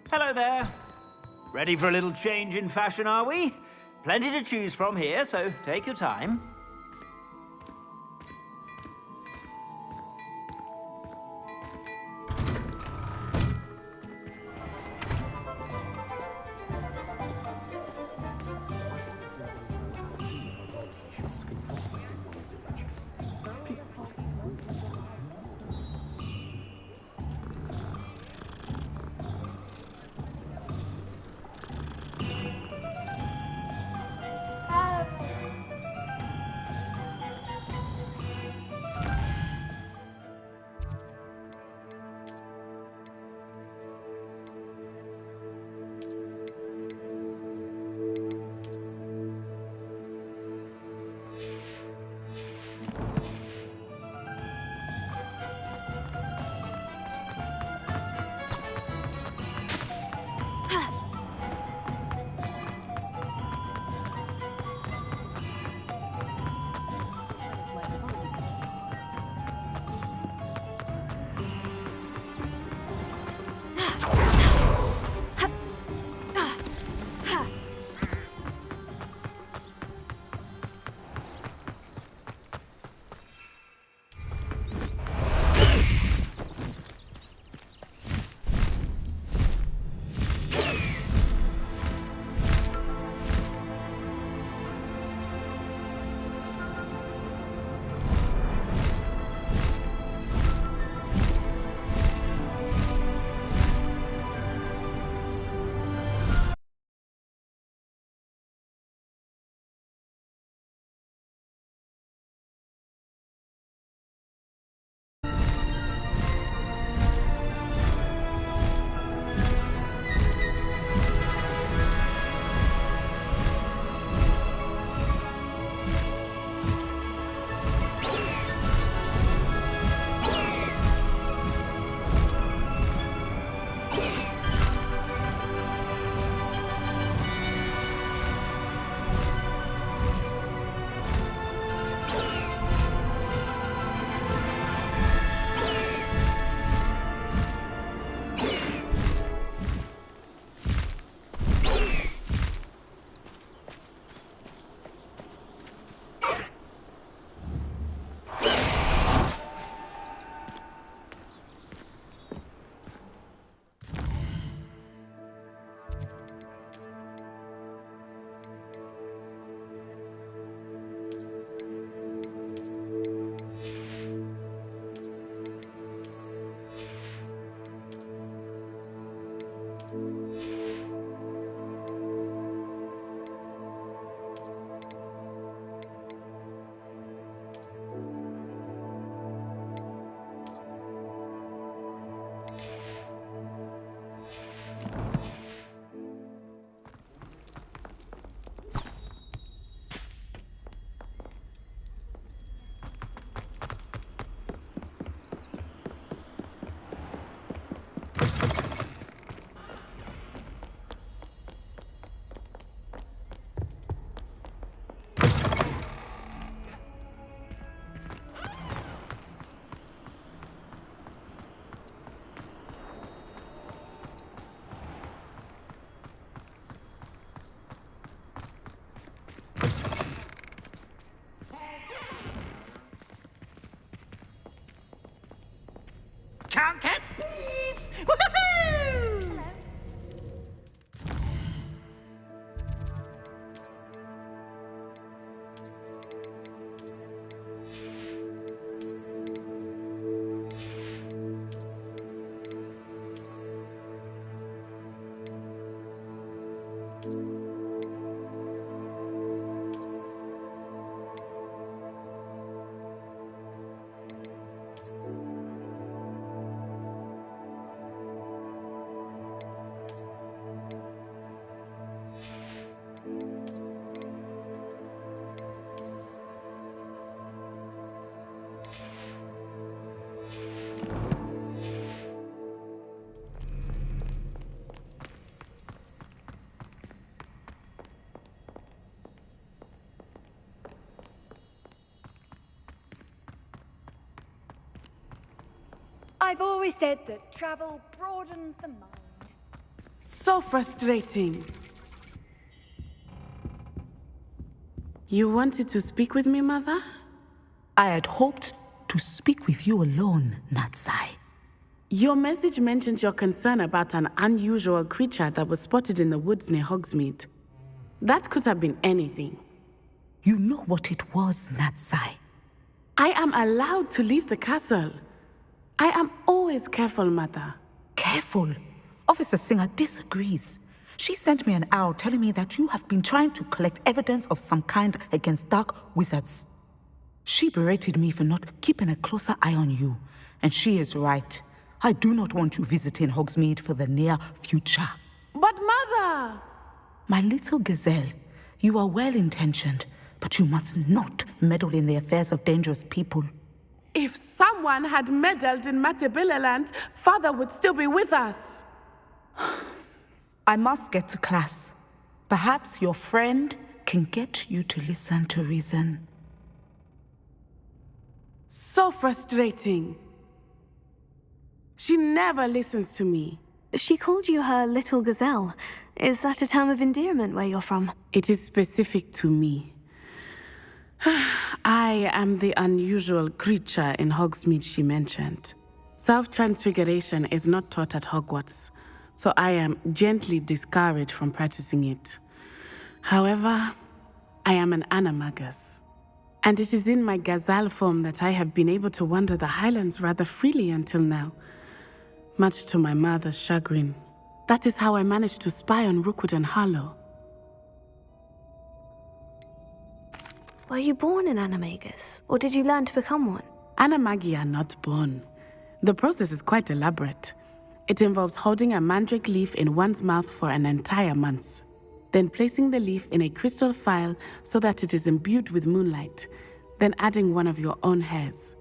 Hello there. Ready for a little change in fashion, are we? Plenty to choose from here, so take your time. Can't catch thieves! Woohoo! I've always said that travel broadens the mind. So frustrating. You wanted to speak with me, Mother? I had hoped to speak with you alone, Natsai. Your message mentioned your concern about an unusual creature that was spotted in the woods near Hogsmeade. That could have been anything. You know what it was, Natsai. I am allowed to leave the castle. I am always careful, Mother. Careful. Officer Singer disagrees. She sent me an owl telling me that you have been trying to collect evidence of some kind against dark wizards. She berated me for not keeping a closer eye on you, and she is right. I do not want you visiting Hogsmeade for the near future. But Mother! My little gazelle, you are well-intentioned, but you must not meddle in the affairs of dangerous people. If someone had meddled in Matabeleland, Father would still be with us. I must get to class. Perhaps your friend can get you to listen to reason. So frustrating. She never listens to me. She called you her little gazelle. Is that a term of endearment where you're from? It is specific to me. I am the unusual creature in Hogsmeade she mentioned. Self-transfiguration is not taught at Hogwarts, so I am gently discouraged from practicing it. However, I am an animagus, and it is in my gazelle form that I have been able to wander the Highlands rather freely until now, much to my mother's chagrin. That is how I managed to spy on Rookwood and Harlow. Were you born an animagus, or did you learn to become one? Animagi are not born. The process is quite elaborate. It involves holding a mandrake leaf in one's mouth for an entire month, then placing the leaf in a crystal phial so that it is imbued with moonlight, then adding one of your own hairs.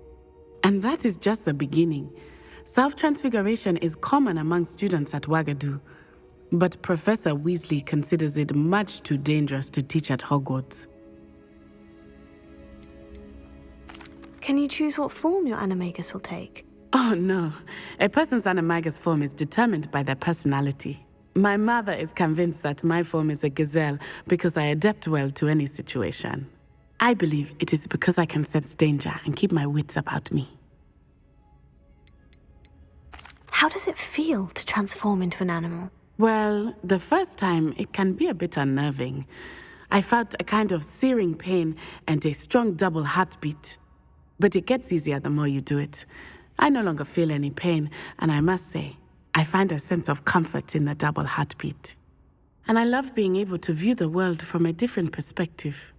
And that is just the beginning. Self-transfiguration is common among students at Wagadu, but Professor Weasley considers it much too dangerous to teach at Hogwarts. Can you choose what form your animagus will take? Oh no, a person's animagus form is determined by their personality. My mother is convinced that my form is a gazelle because I adapt well to any situation. I believe it is because I can sense danger and keep my wits about me. How does it feel to transform into an animal? Well, the first time it can be a bit unnerving. I felt a kind of searing pain and a strong double heartbeat. But it gets easier the more you do it. I no longer feel any pain, and I must say, I find a sense of comfort in the double heartbeat. And I love being able to view the world from a different perspective.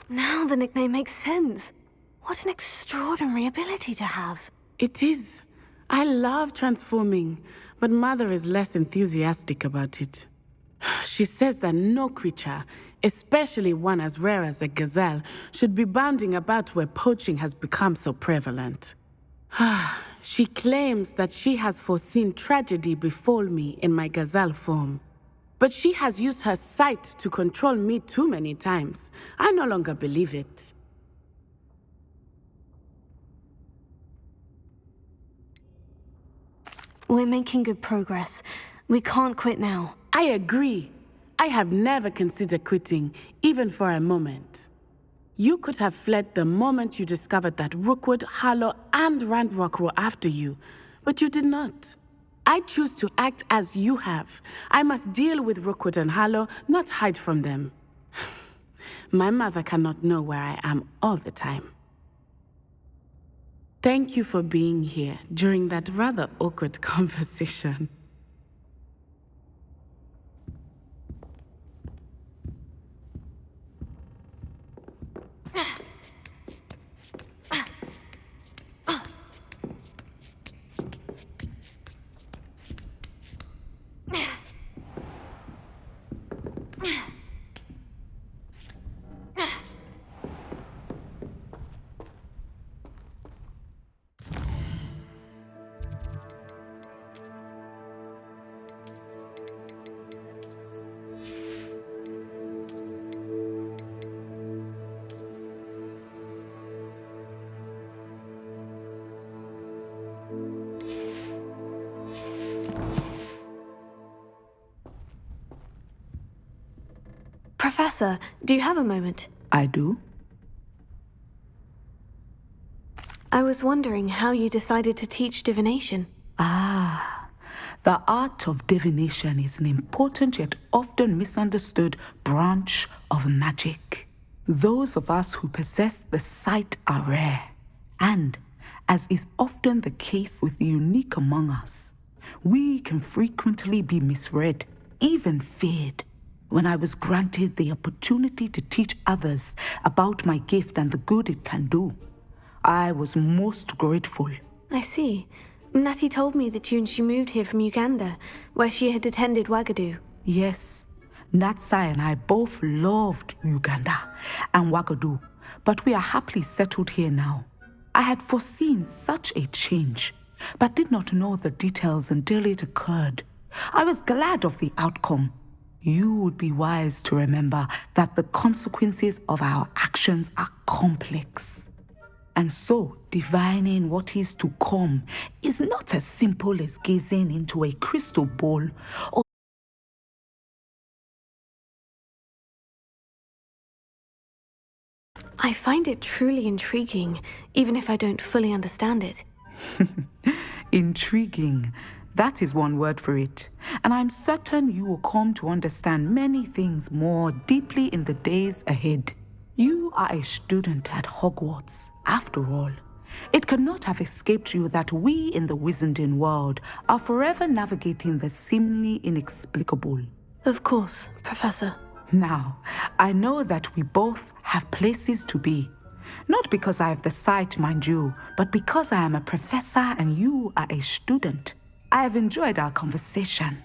Now the nickname makes sense. What an extraordinary ability to have. It is. I love transforming, but Mother is less enthusiastic about it. She says that no creature, especially one as rare as a gazelle, should be bounding about where poaching has become so prevalent. She claims that she has foreseen tragedy befall me in my gazelle form. But she has used her sight to control me too many times. I no longer believe it. We're making good progress. We can't quit now. I agree. I have never considered quitting, even for a moment. You could have fled the moment you discovered that Rookwood, Harlow, and Ranrock were after you, but you did not. I choose to act as you have. I must deal with Rookwood and Harlow, not hide from them. My mother cannot know where I am all the time. Thank you for being here during that rather awkward conversation. Professor, do you have a moment? I do. I was wondering how you decided to teach divination. The art of divination is an important yet often misunderstood branch of magic. Those of us who possess the sight are rare, and, as is often the case with the unique among us, we can frequently be misread, even feared. When I was granted the opportunity to teach others about my gift and the good it can do, I was most grateful. I see. Natty told me that you and she moved here from Uganda, where she had attended Wagadu. Yes, Natsai and I both loved Uganda and Wagadu, but we are happily settled here now. I had foreseen such a change, but did not know the details until it occurred. I was glad of the outcome. You would be wise to remember that the consequences of our actions are complex. And so, divining what is to come is not as simple as gazing into a crystal ball or I find it truly intriguing, even if I don't fully understand it. intriguing. That is one word for it. And I'm certain you will come to understand many things more deeply in the days ahead. You are a student at Hogwarts, after all. It cannot have escaped you that we in the Wizarding world are forever navigating the seemingly inexplicable. Of course, Professor. Now, I know that we both have places to be. Not because I have the sight, mind you, but because I am a professor and you are a student. I have enjoyed our conversation.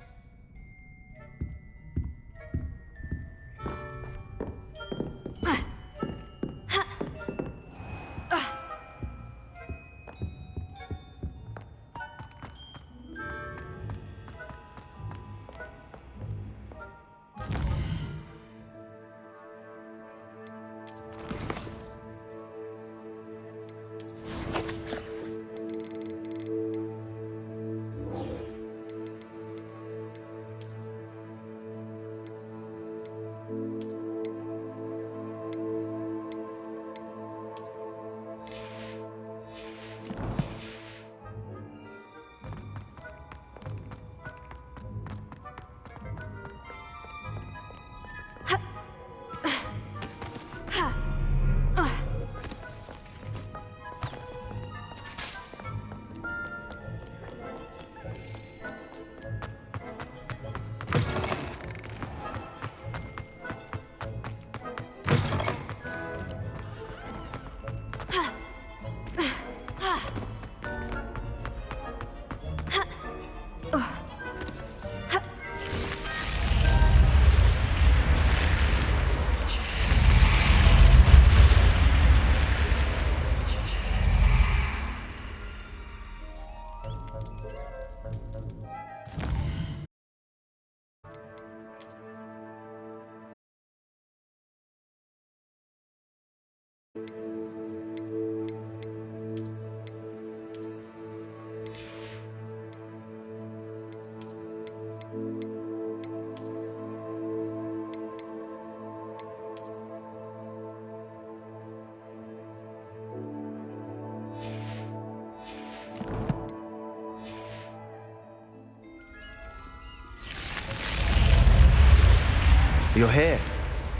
You're here.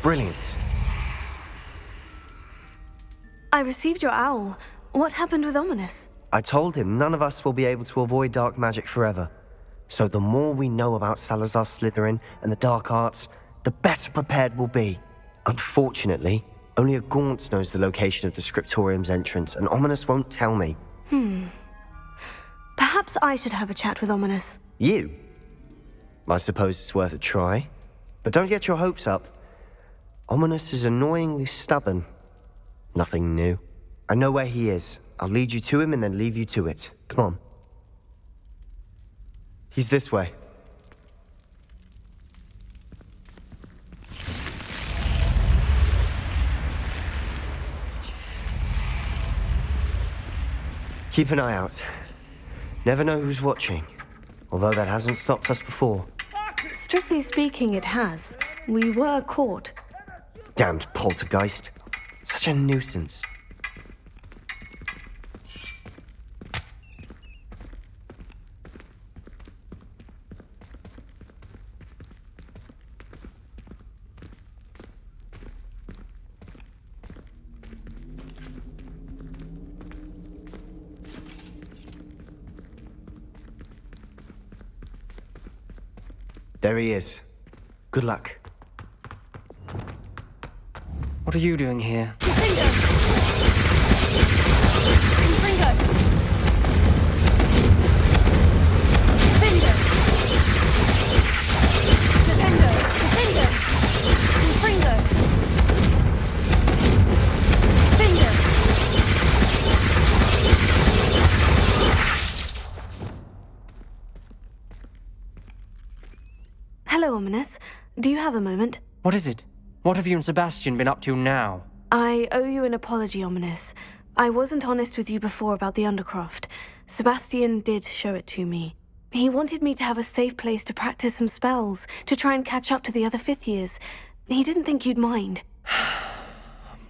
Brilliant. I received your owl. What happened with Ominous? I told him none of us will be able to avoid dark magic forever. So the more we know about Salazar Slytherin and the dark arts, the better prepared we'll be. Unfortunately, only a Gaunt knows the location of the Scriptorium's entrance, and Ominous won't tell me. Perhaps I should have a chat with Ominous. You? I suppose it's worth a try. But don't get your hopes up. Ominous is annoyingly stubborn. Nothing new. I know where he is. I'll lead you to him and then leave you to it. Come on. He's this way. Keep an eye out. Never know who's watching. Although that hasn't stopped us before. Strictly speaking, it has. We were caught. Damned poltergeist. Such a nuisance. There he is. Good luck. What are you doing here? Confringo! Confringo! Defendo! Defendo! Defendo! Confringo! Defendo! Hello, Ominous. Do you have a moment? What is it? What have you and Sebastian been up to now? I owe you an apology, Ominous. I wasn't honest with you before about the Undercroft. Sebastian did show it to me. He wanted me to have a safe place to practice some spells, to try and catch up to the other fifth years. He didn't think you'd mind.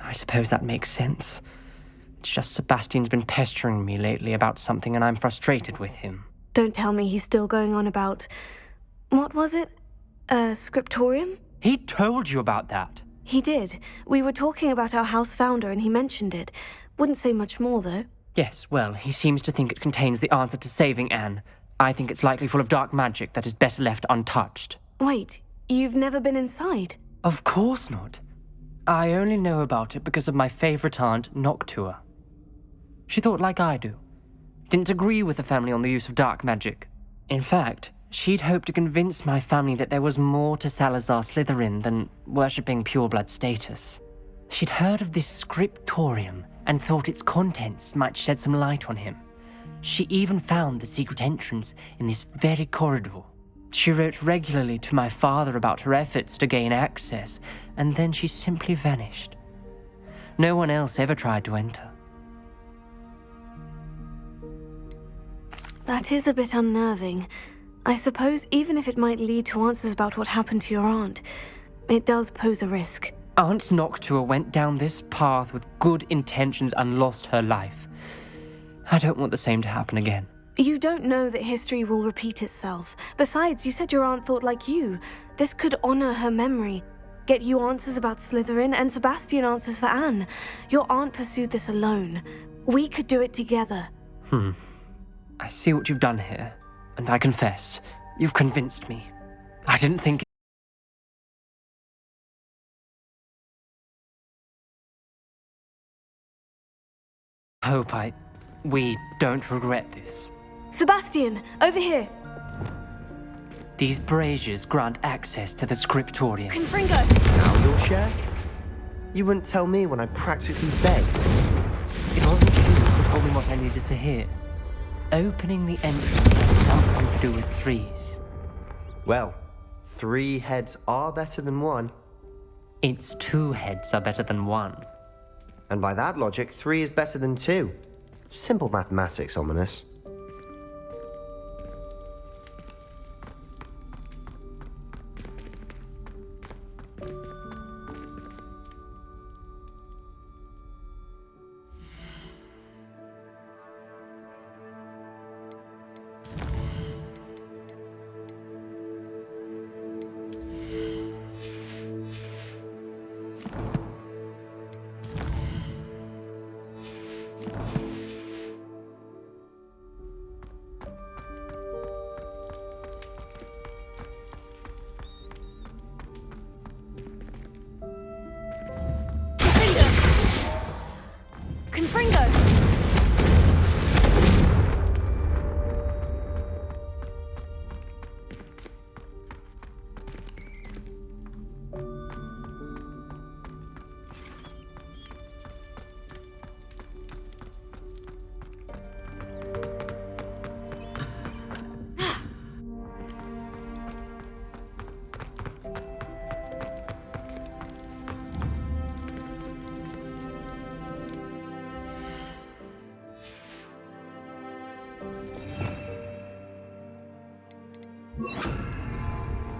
I suppose that makes sense. It's just Sebastian's been pestering me lately about something and I'm frustrated with him. Don't tell me he's still going on about... What was it? A scriptorium? He told you about that. He did. We were talking about our house founder and he mentioned it. Wouldn't say much more, though. Yes, well, he seems to think it contains the answer to saving Anne. I think it's likely full of dark magic that is better left untouched. Wait, you've never been inside? Of course not. I only know about it because of my favourite aunt, Noctua. She thought like I do. Didn't agree with the family on the use of dark magic. In fact, she'd hoped to convince my family that there was more to Salazar Slytherin than worshipping pureblood status. She'd heard of this scriptorium and thought its contents might shed some light on him. She even found the secret entrance in this very corridor. She wrote regularly to my father about her efforts to gain access, and then she simply vanished. No one else ever tried to enter. That is a bit unnerving. I suppose even if it might lead to answers about what happened to your aunt, it does pose a risk. Aunt Noctua went down this path with good intentions and lost her life. I don't want the same to happen again. You don't know that history will repeat itself. Besides, you said your aunt thought like you. This could honor her memory. Get you answers about Slytherin and Sebastian answers for Anne. Your aunt pursued this alone. We could do it together. I see what you've done here, and I confess, you've convinced me. I didn't think... Hope we don't regret this. Sebastian, over here. These braziers grant access to the scriptorium. Confringo. Now your share? You wouldn't tell me when I practically begged. It wasn't you who told me what I needed to hear. Opening the entrance has something to do with threes. Well, 3 heads are better than 1. Its 2 heads are better than 1. And by that logic, 3 is better than 2. Simple mathematics, Ominous. Confringo!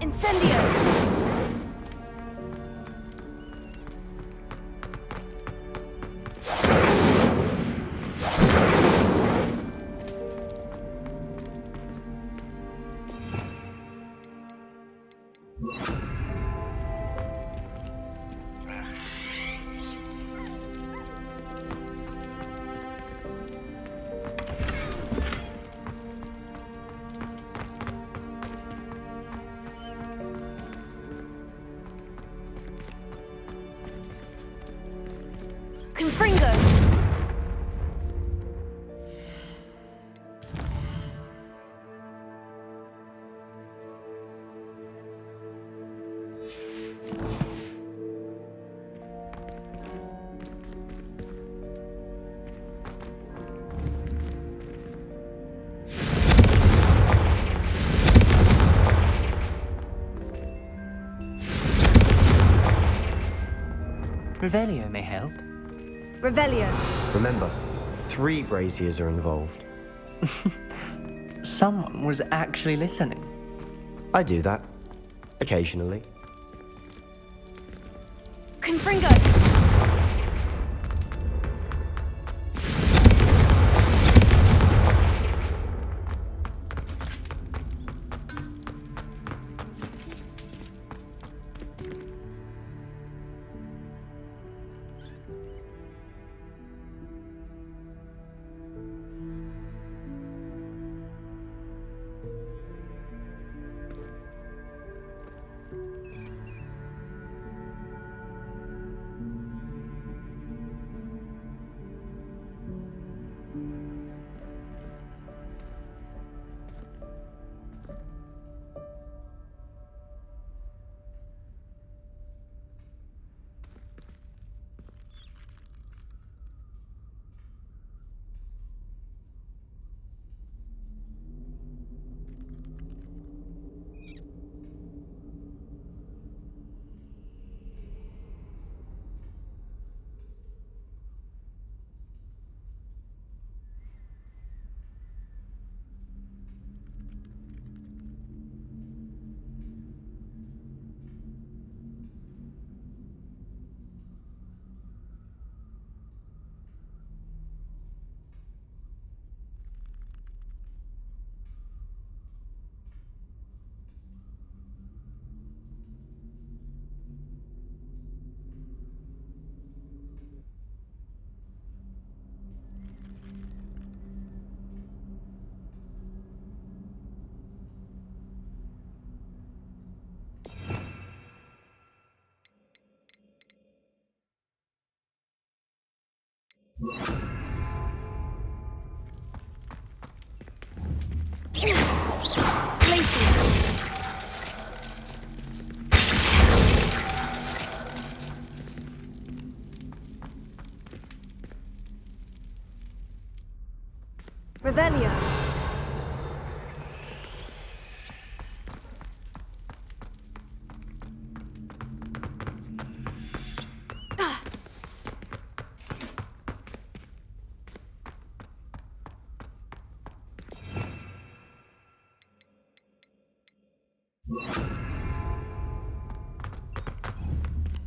Incendio! Revelio may help. Revelio. Remember, 3 braziers are involved. Someone was actually listening. I do that. Occasionally. Confringo. Revelio.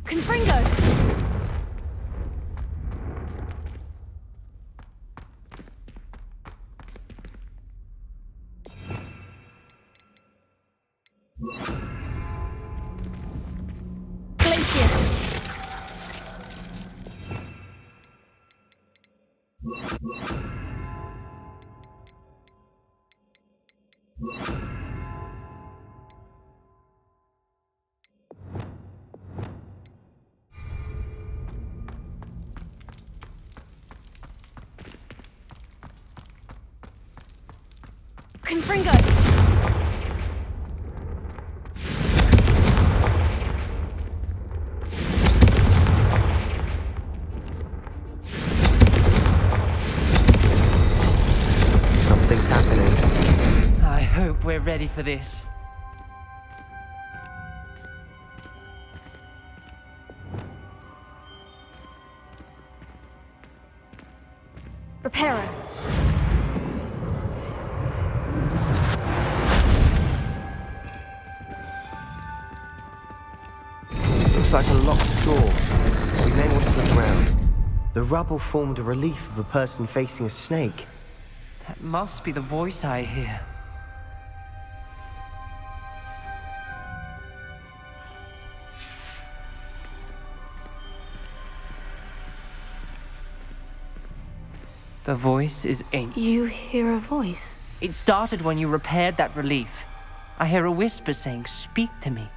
Confringo. Confringo. Something's happening. I hope we're ready for this. Reparo. Looks like a locked door. We may want to look around. The rubble formed a relief of a person facing a snake. That must be the voice I hear. The voice is ancient. You hear a voice? It started when you repaired that relief. I hear a whisper saying, "Speak to me."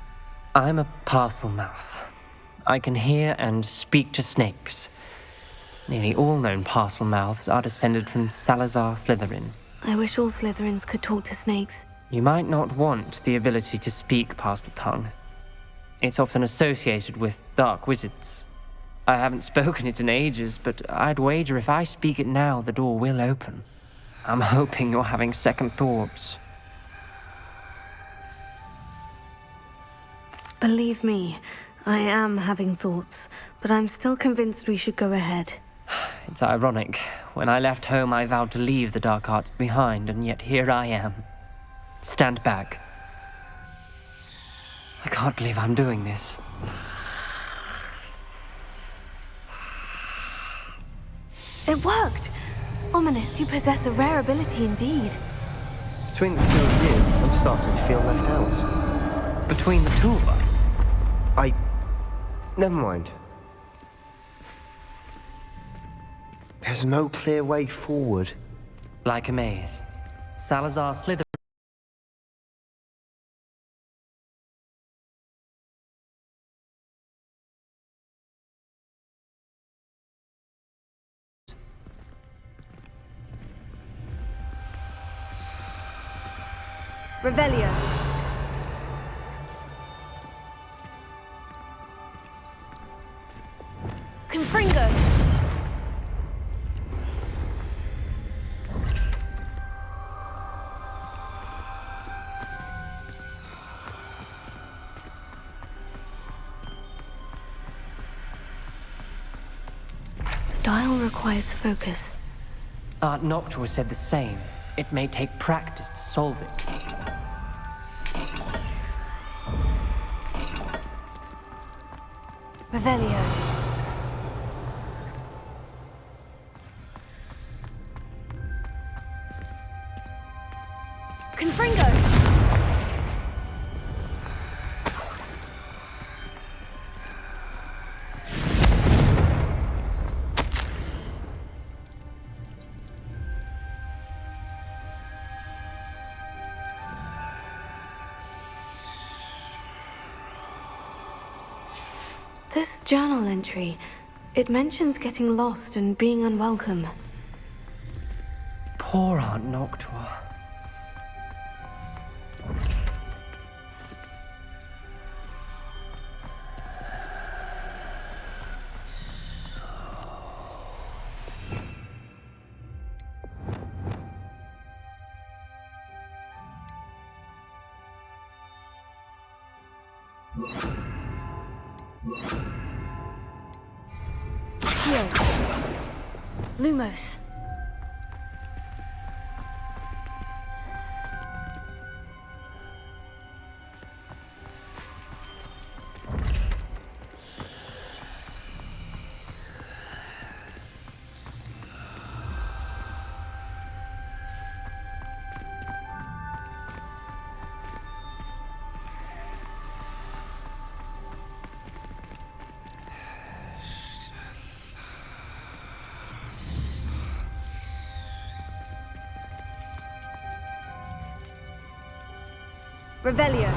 I'm a parcel mouth. I can hear and speak to snakes. Nearly all known parcel mouths are descended from Salazar Slytherin. I wish all Slytherins could talk to snakes. You might not want the ability to speak parcel tongue. It's often associated with dark wizards. I haven't spoken it in ages, but I'd wager if I speak it now, the door will open. I'm hoping you're having second thoughts. Believe me, I am having thoughts, but I'm still convinced we should go ahead. It's ironic. When I left home, I vowed to leave the dark arts behind, and yet here I am. Stand back. I can't believe I'm doing this. It worked! Ominous, you possess a rare ability indeed. Between the two of you, I'm starting to feel left out. Between the two of us? Never mind. There's no clear way forward. Like a maze. Salazar Slytherin. Revelio. Confringo. The dial requires focus. Aunt Noctua said the same. It may take practice to solve it. Revelio. Confringo. This journal entry, it mentions getting lost and being unwelcome. Poor Aunt Noctua. Heal. Lumos. Revelio.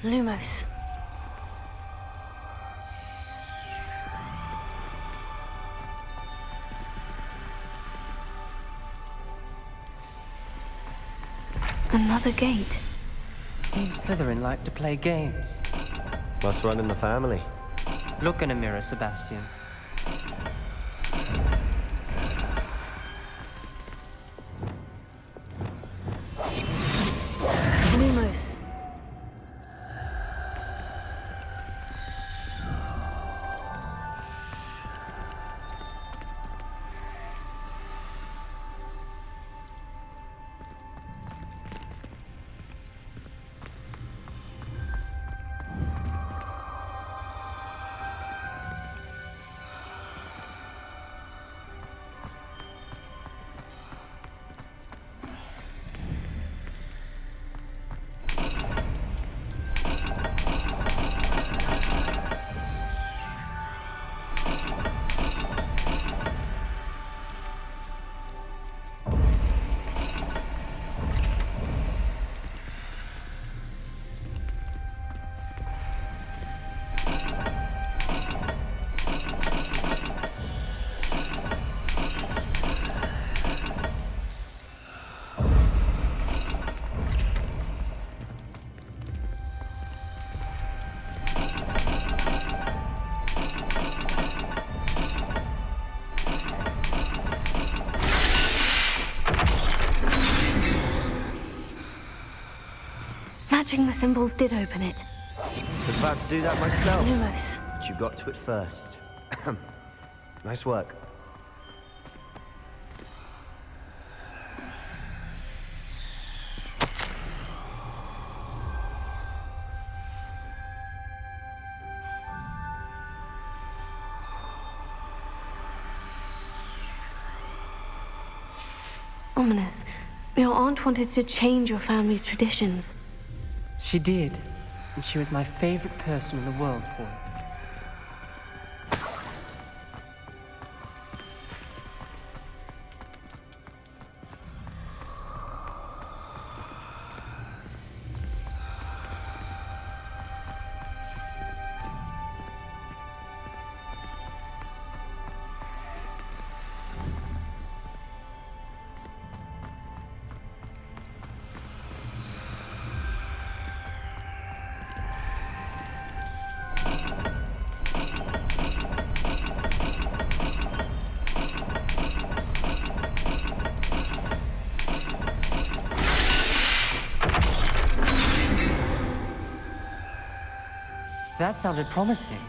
Lumos. Another gate. Seems Slytherin like to play games. Must run in the family. Look in a mirror, Sebastian. Lumos. Matching the symbols did open it. I was about to do that myself, Lumos. but you got to it first. Nice work. Ominous. Your aunt wanted to change your family's traditions. She did, and she was my favorite person in the world for it. That sounded promising.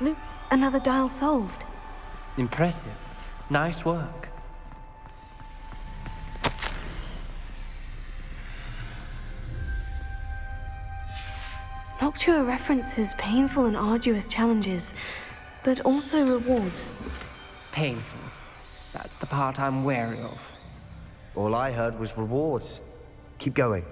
Look, another dial solved. Impressive. Nice work. Noctua references painful and arduous challenges, but also rewards. Painful. That's the part I'm wary of. All I heard was rewards. Keep going.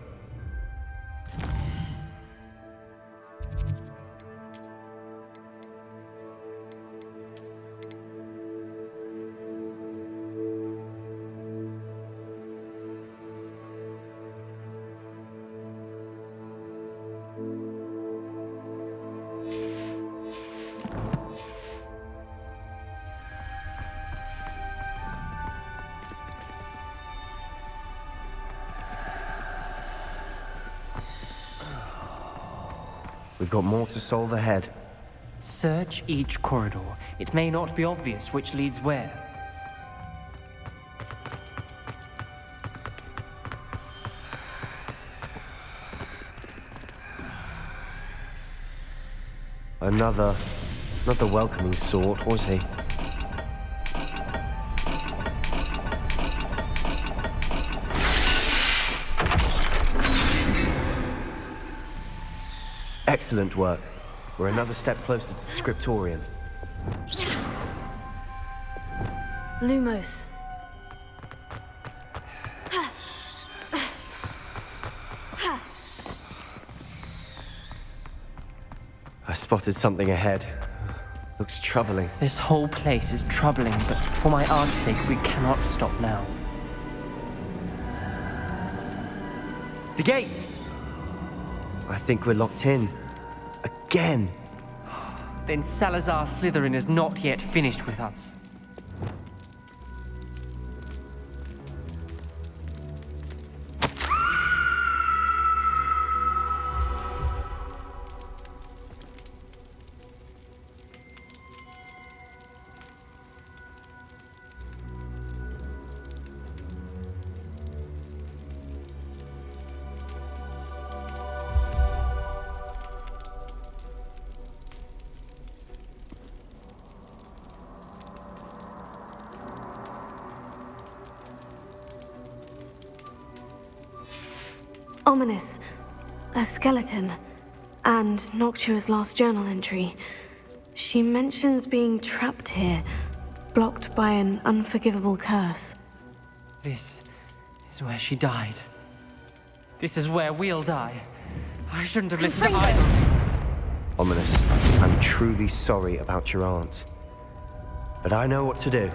We've got more to solve ahead. Search each corridor. It may not be obvious which leads where. Another welcoming sort, was he? Excellent work. We're another step closer to the scriptorium. Lumos. I spotted something ahead. Looks troubling. This whole place is troubling, but for my aunt's sake, we cannot stop now. The gate! I think we're locked in. Again! Then Salazar Slytherin is not yet finished with us. Ominous. A skeleton. And Noctua's last journal entry. She mentions being trapped here, blocked by an unforgivable curse. This is where she died. This is where we'll die. I shouldn't have listened to either. Ominous, I'm truly sorry about your aunt. But I know what to do.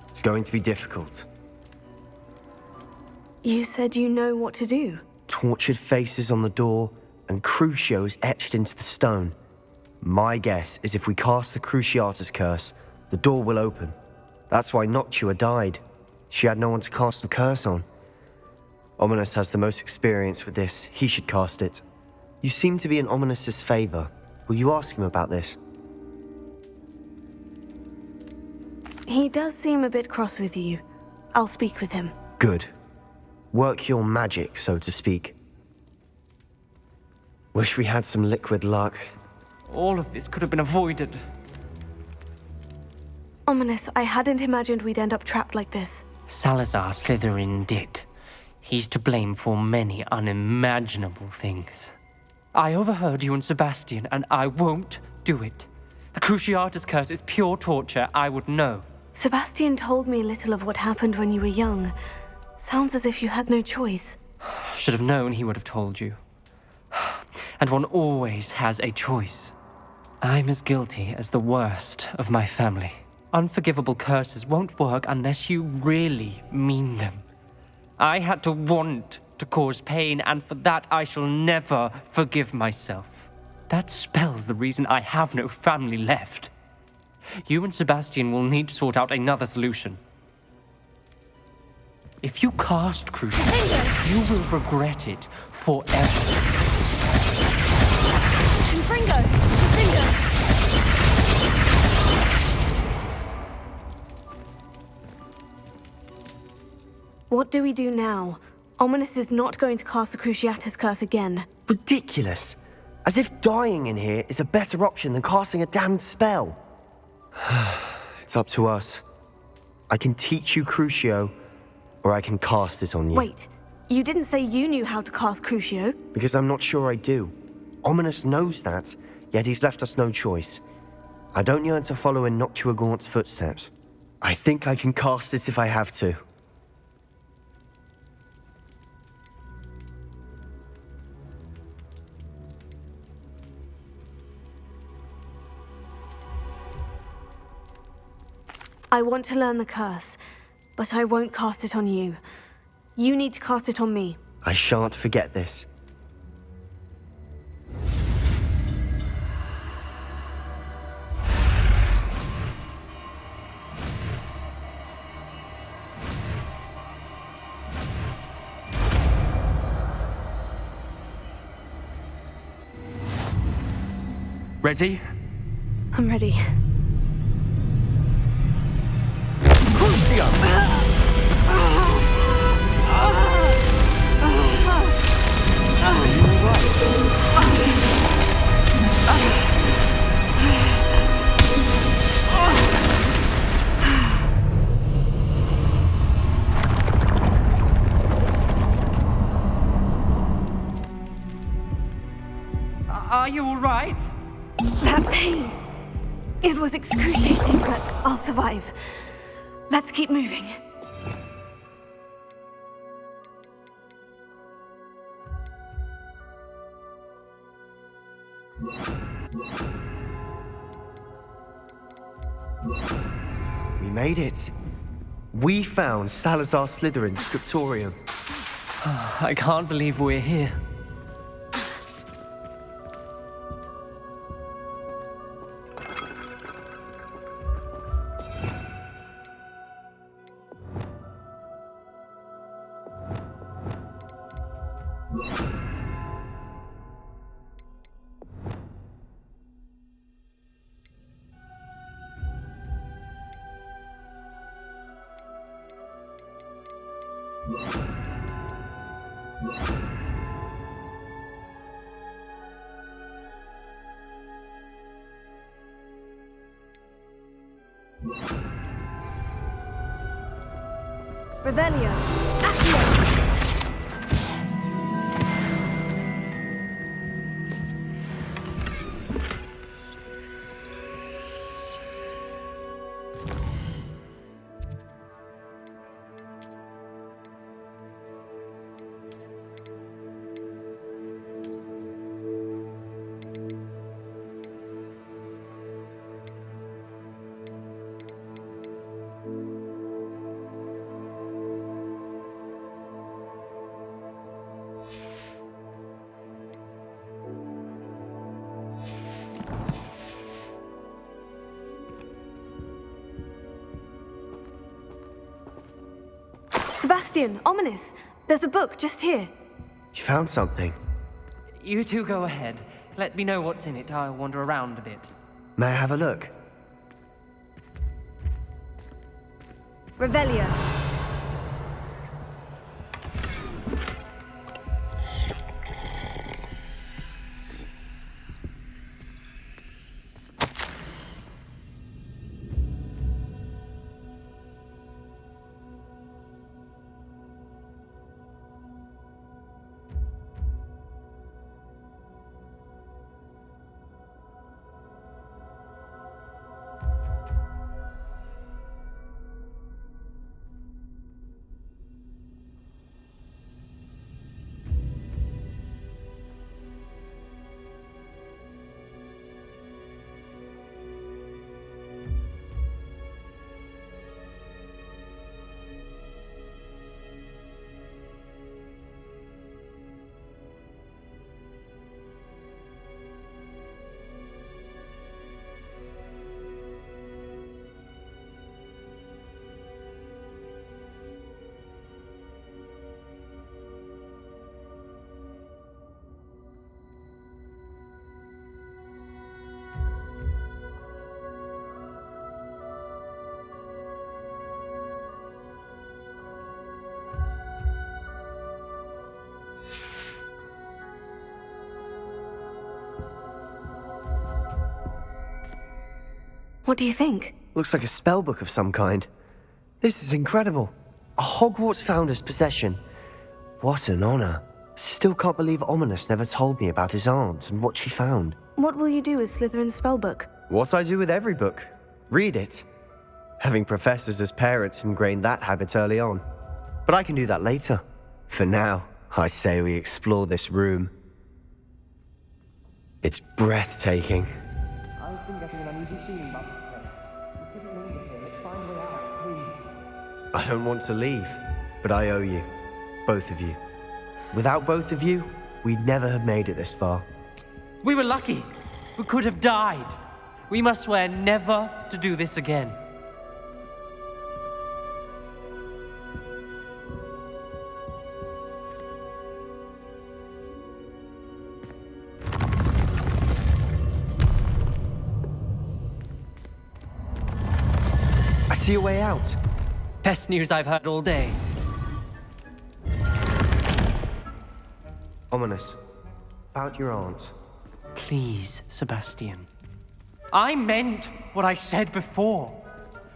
It's going to be difficult. You said you know what to do. Tortured faces on the door and Crucios etched into the stone. My guess is if we cast the Cruciatus curse, the door will open. That's why Noctua died. She had no one to cast the curse on. Ominous has the most experience with this. He should cast it. You seem to be in Ominous's favor. Will you ask him about this? He does seem a bit cross with you. I'll speak with him. Good. Work your magic, so to speak. Wish we had some liquid luck. All of this could have been avoided. Ominous, I hadn't imagined we'd end up trapped like this. Salazar Slytherin did. He's to blame for many unimaginable things. I overheard you and Sebastian, and I won't do it. The Cruciatus curse is pure torture, I would know. Sebastian told me a little of what happened when you were young. Sounds as if you had no choice. Should have known he would have told you. And one always has a choice. I'm as guilty as the worst of my family. Unforgivable curses won't work unless you really mean them. I had to want to cause pain, and for that I shall never forgive myself. That spells the reason I have no family left. You and Sebastian will need to sort out another solution. If you cast Crucial, you will regret it forever. Confringo! Confringo! What do we do now? Ominous is not going to cast the Cruciatus curse again. Ridiculous. As if dying in here is a better option than casting a damned spell. It's up to us. I can teach you Crucio, or I can cast it on you. Wait, you didn't say you knew how to cast Crucio? Because I'm not sure I do. Ominous knows that, yet he's left us no choice. I don't yearn to follow in Noctua Gaunt's footsteps. I think I can cast it if I have to. I want to learn the curse, but I won't cast it on you. You need to cast it on me. I shan't forget this. Ready? I'm ready. Are you all right? That pain. It was excruciating, but I'll survive. Let's keep moving. We made it. We found Salazar Slytherin's scriptorium. I can't believe we're here. Revelio. Accio. Sebastian, Ominous, there's a book just here. You found something. You two go ahead. Let me know what's in it. I'll wander around a bit. May I have a look? Revelio. What do you think? Looks like a spellbook of some kind. This is incredible. A Hogwarts founder's possession. What an honor. Still can't believe Ominous never told me about his aunt and what she found. What will you do with Slytherin's spellbook? What I do with every book. Read it. Having professors as parents ingrained that habit early on. But I can do that later. For now, I say we explore this room. It's breathtaking. I've been getting an uneasy feeling about this place. We couldn't linger here. Let's find a way out, please. I don't want to leave, but I owe you. Both of you. Without both of you, we'd never have made it this far. We were lucky. We could have died. We must swear never to do this again. I see a way out. Best news I've heard all day. Ominous. About your aunt. Please, Sebastian. I meant what I said before.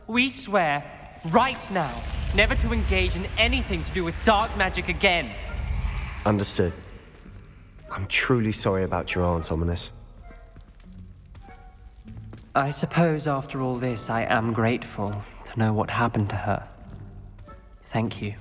We swear, right now, never to engage in anything to do with dark magic again. Understood. I'm truly sorry about your aunt, Ominous. I suppose after all this, I am grateful to know what happened to her. Thank you.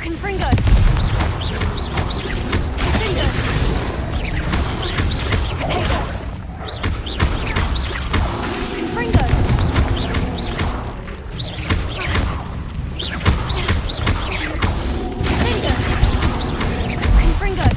Confringo! Finger! Potato! Confringo! Finger! Confringo!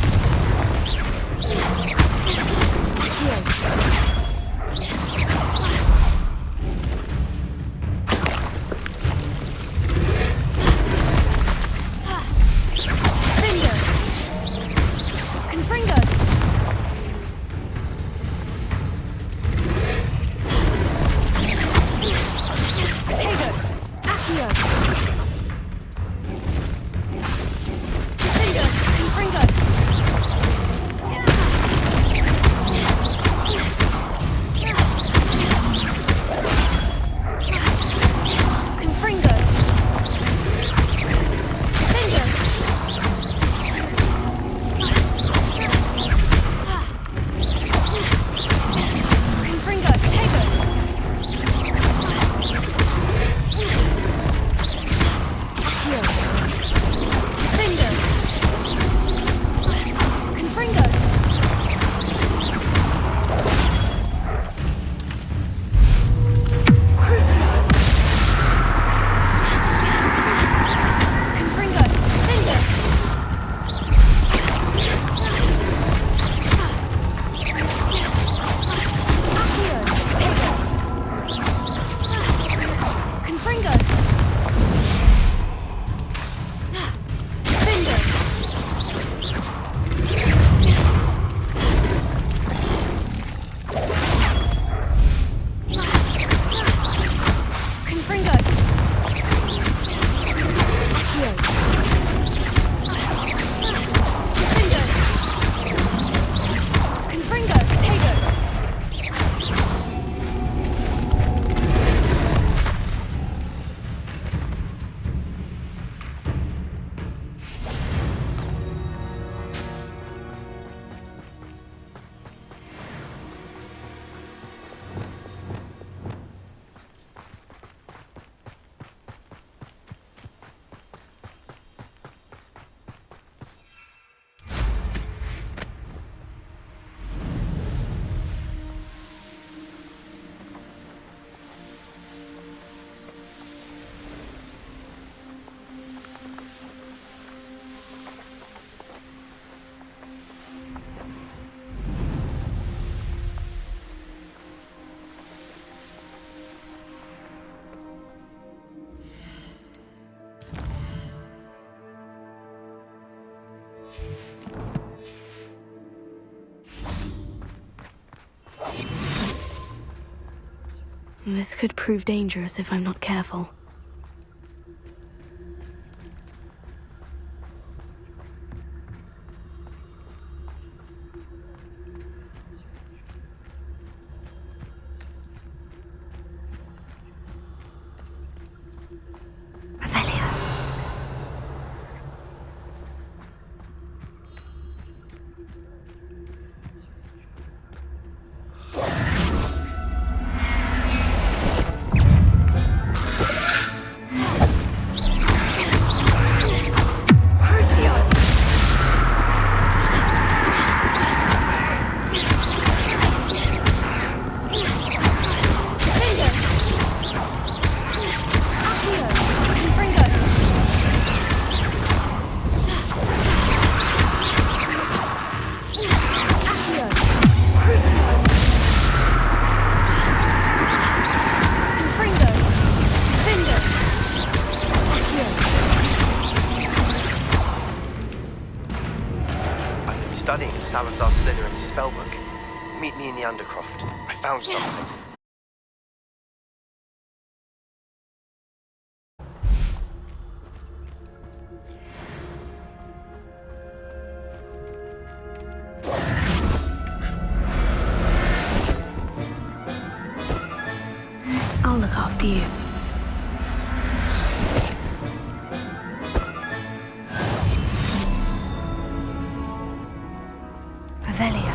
Finger! Confringo! Potato! Accio! Finger! Confringo! Confringo! Finger! Confringo! Potato! Accio! Finger! Confringo! Crucio! Confringo! Finger! Accio! Potato! Confringo! Finger! Confringo! Accio! Finger! Confringo! Potato! This could prove dangerous if I'm not careful. Studying Salazar Slytherin's spellbook. Meet me in the Undercroft. I found something. I'll look after you. Revelia.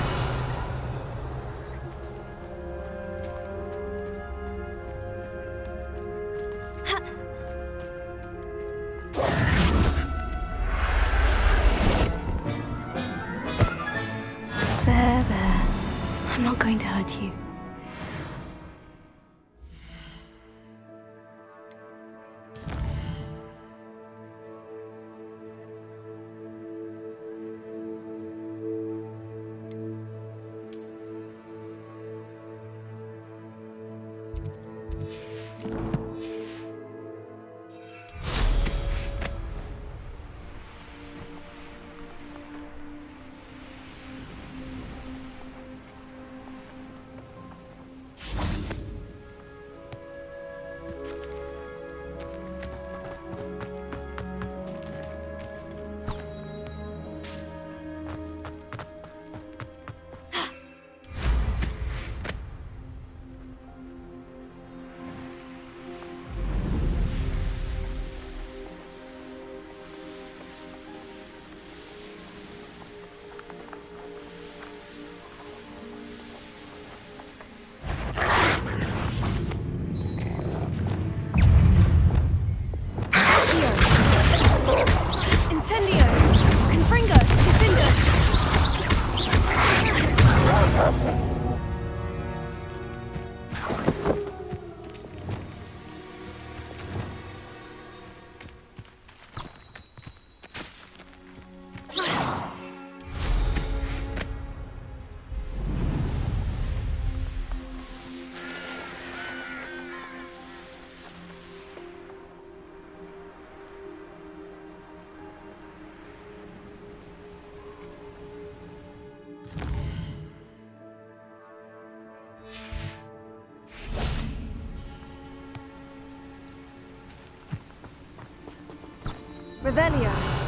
not going to hurt you. Incendio! Confringo! Defender! Revelio.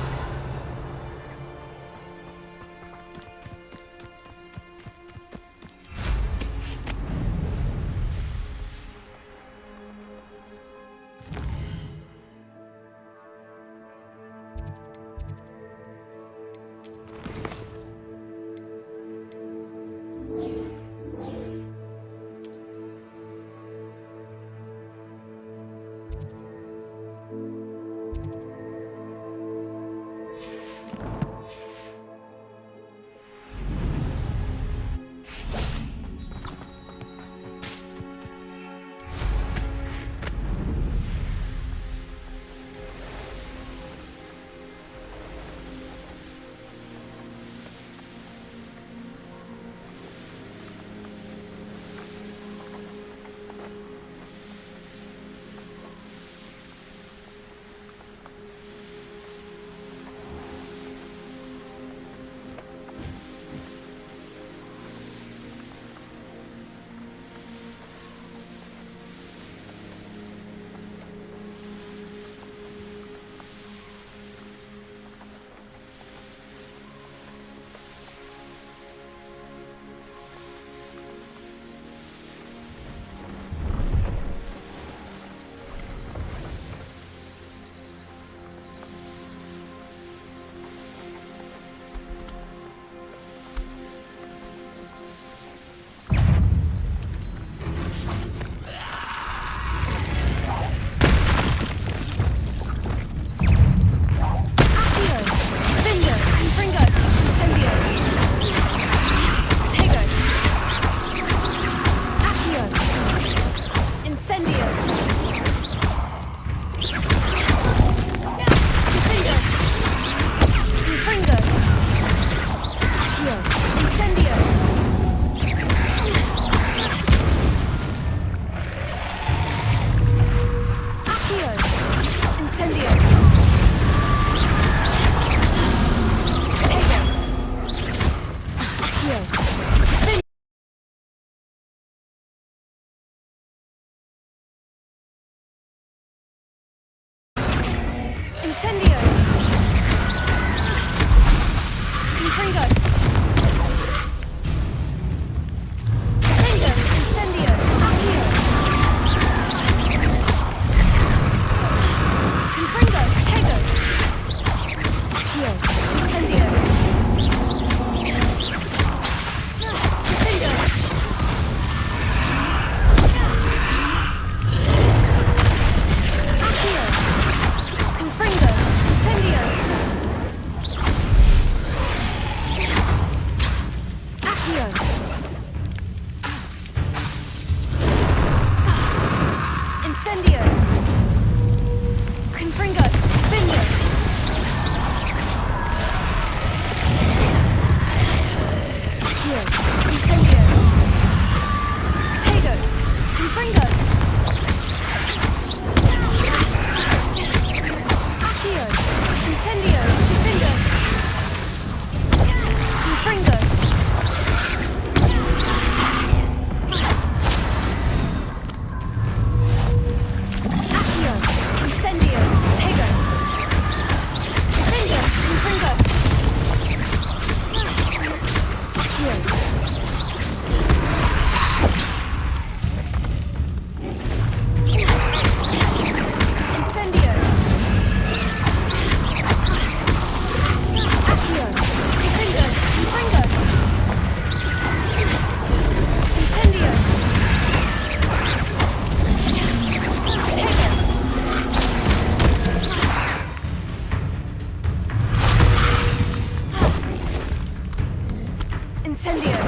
Incendio!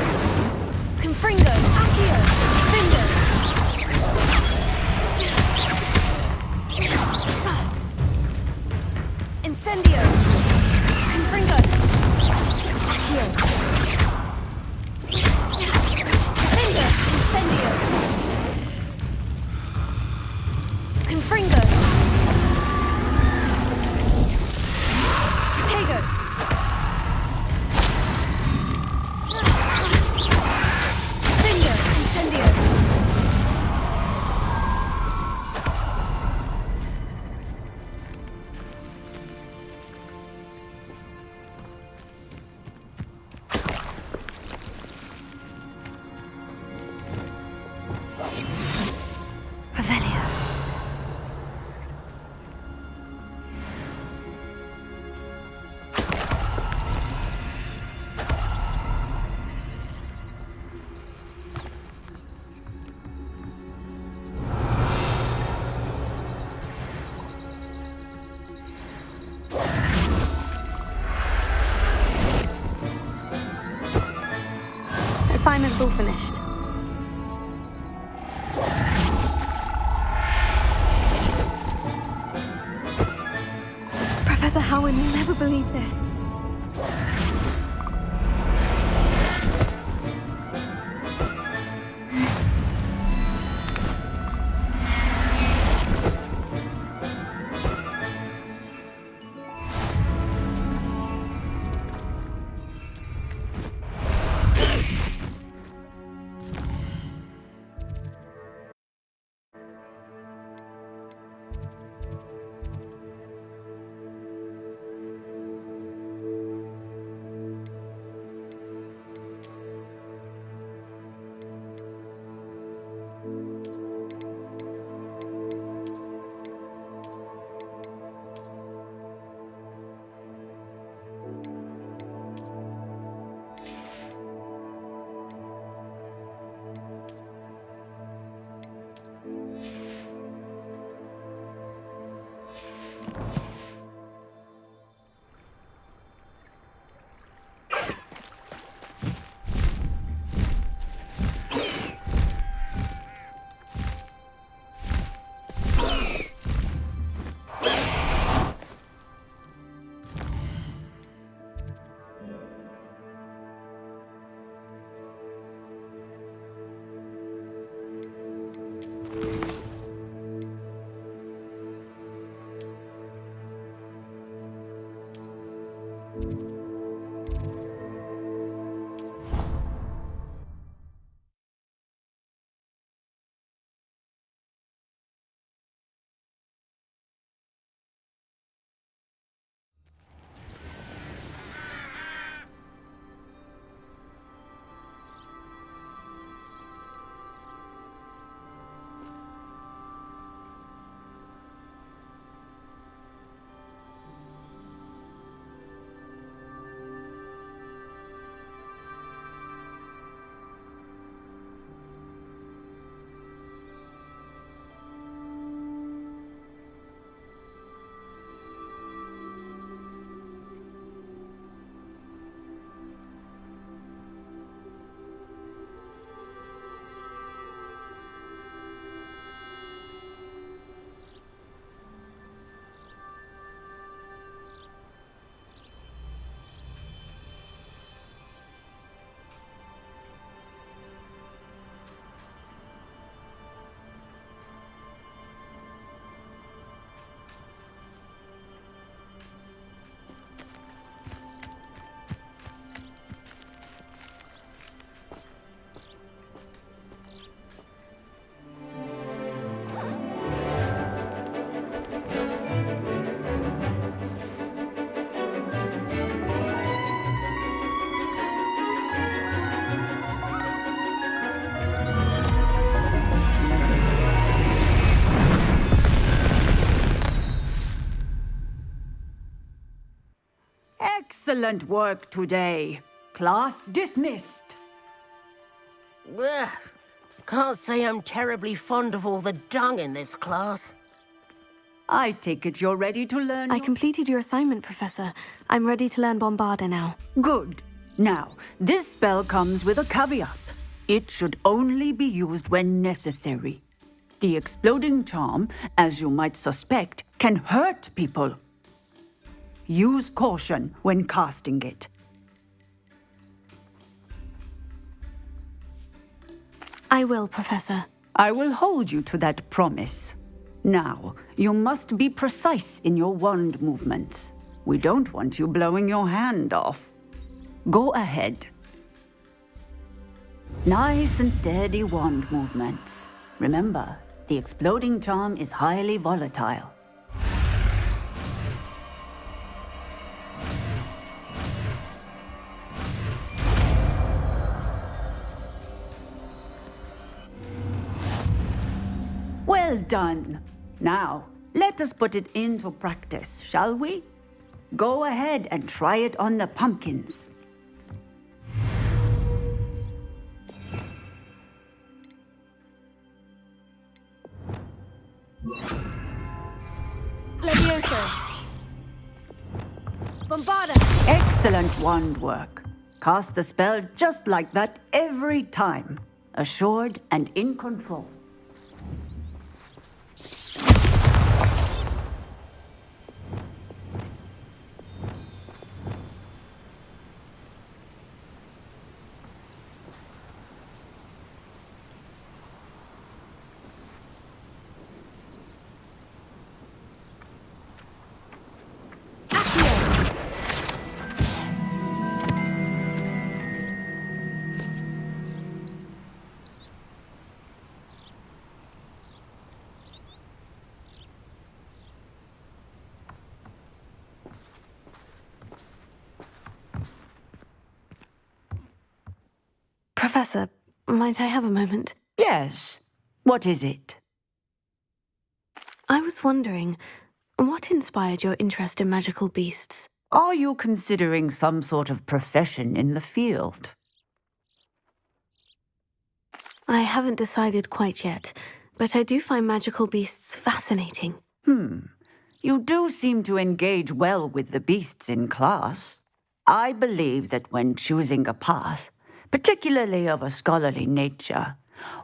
Confringo! Accio! Finger! Incendio! Confringo! Accio! Finger! Incendio! Confringo! Protego! Finger! Incendio! Revelio. Assignment's all finished. Professor Howard will never believe this. Excellent work today. Class dismissed. Ugh. Can't say I'm terribly fond of all the dung in this class. I take it you're ready to learn. I completed your assignment, Professor. I'm ready to learn Bombarda now. Good. Now, this spell comes with a caveat. It should only be used when necessary. The exploding charm, as you might suspect, can hurt people. Use caution when casting it. I will, Professor. I will hold you to that promise. Now, you must be precise in your wand movements. We don't want you blowing your hand off. Go ahead. Nice and steady wand movements. Remember, the exploding charm is highly volatile. Well done. Now, let us put it into practice, shall we? Go ahead and try it on the pumpkins. Levioso. Bombarda. Excellent wand work. Cast the spell just like that every time. Assured and in control. Professor, might I have a moment? Yes. What is it? I was wondering, what inspired your interest in magical beasts? Are you considering some sort of profession in the field? I haven't decided quite yet, but I do find magical beasts fascinating. You do seem to engage well with the beasts in class. I believe that when choosing a path, particularly of a scholarly nature,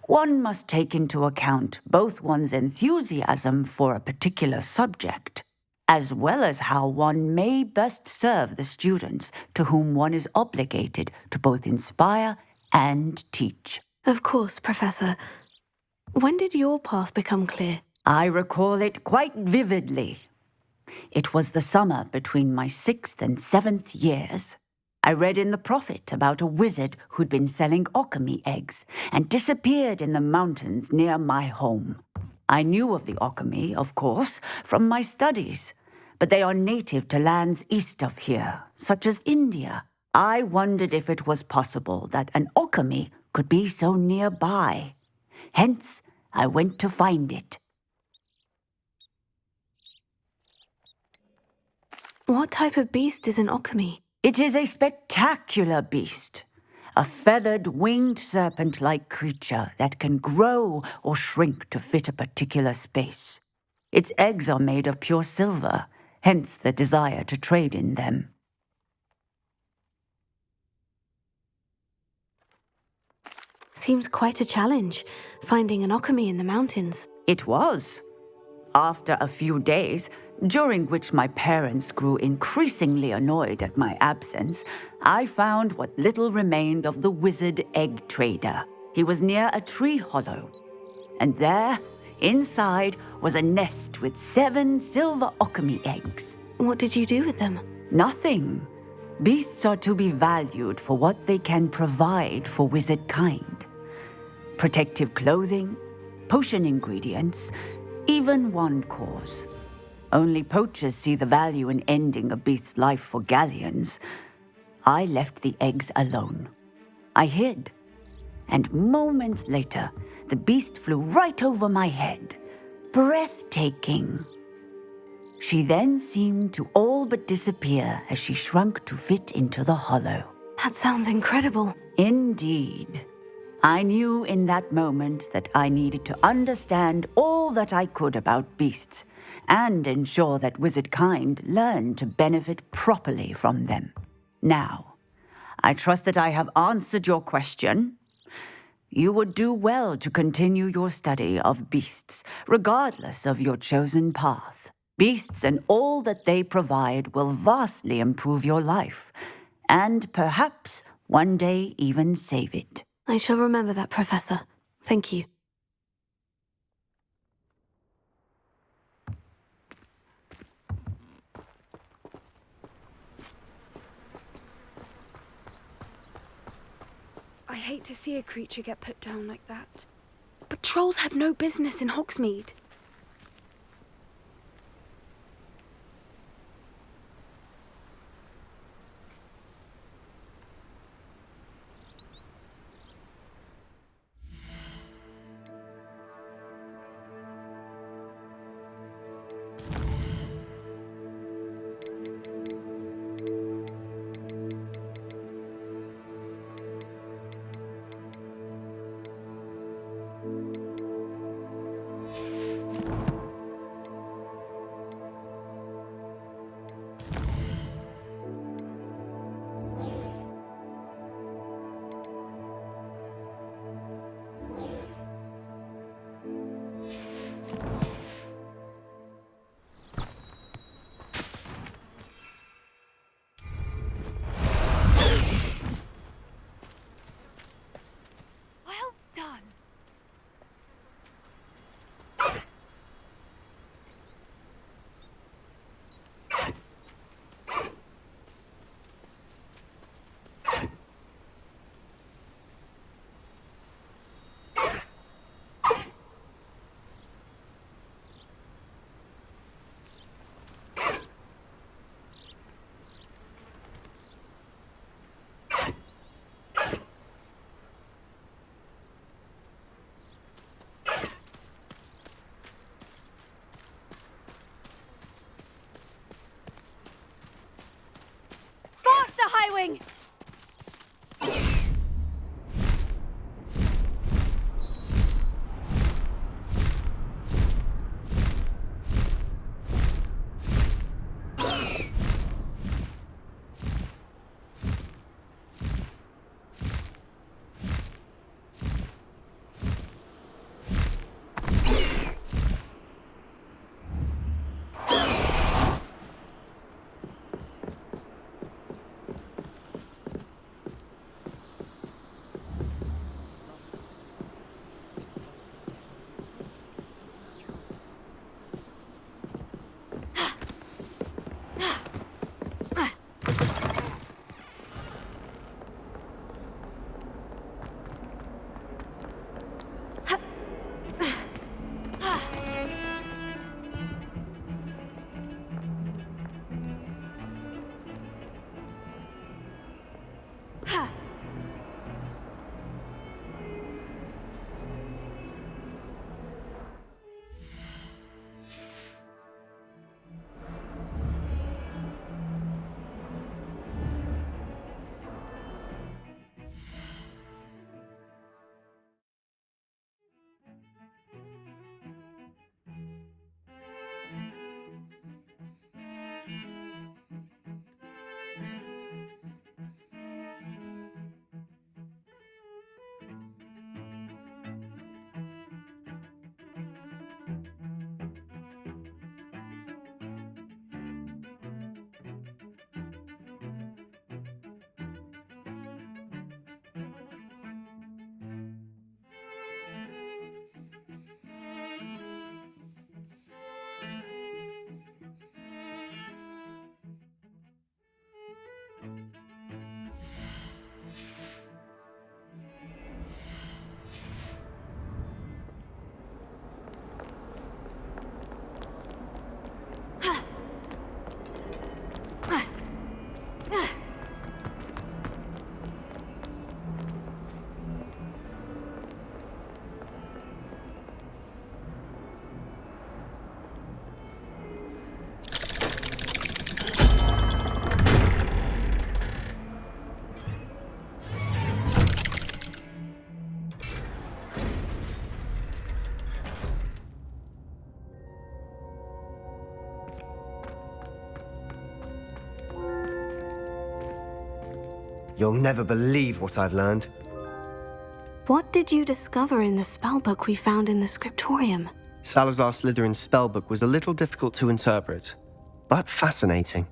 one must take into account both one's enthusiasm for a particular subject, as well as how one may best serve the students to whom one is obligated to both inspire and teach. Of course, Professor. When did your path become clear? I recall it quite vividly. It was the summer between my 6th and 7th years. I read in the Prophet about a wizard who'd been selling alchemy eggs and disappeared in the mountains near my home. I knew of the alchemy, of course, from my studies, but they are native to lands east of here, such as India. I wondered if it was possible that an alchemy could be so nearby. Hence, I went to find it. What type of beast is an alchemy? It is a spectacular beast, a feathered, winged serpent-like creature that can grow or shrink to fit a particular space. Its eggs are made of pure silver, hence the desire to trade in them. Seems quite a challenge, finding an alchemy in the mountains. It was. After a few days, during which my parents grew increasingly annoyed at my absence, I found what little remained of the wizard egg trader. He was near a tree hollow, and there, inside, was a nest with 7 silver alchemy eggs. What did you do with them? Nothing. Beasts are to be valued for what they can provide for wizard kind. Protective clothing, potion ingredients, even wand cores. Only poachers see the value in ending a beast's life for galleons. I left the eggs alone. I hid, and moments later, the beast flew right over my head. Breathtaking. She then seemed to all but disappear as she shrunk to fit into the hollow. That sounds incredible. Indeed. I knew in that moment that I needed to understand all that I could about beasts and ensure that wizard kind learned to benefit properly from them. Now, I trust that I have answered your question. You would do well to continue your study of beasts, regardless of your chosen path. Beasts and all that they provide will vastly improve your life, and perhaps one day even save it. I shall remember that, Professor. Thank you. I hate to see a creature get put down like that. But trolls have no business in Hogsmeade. Well done. You'll never believe what I've learned. What did you discover in the spellbook we found in the scriptorium? Salazar Slytherin's spellbook was a little difficult to interpret, but fascinating.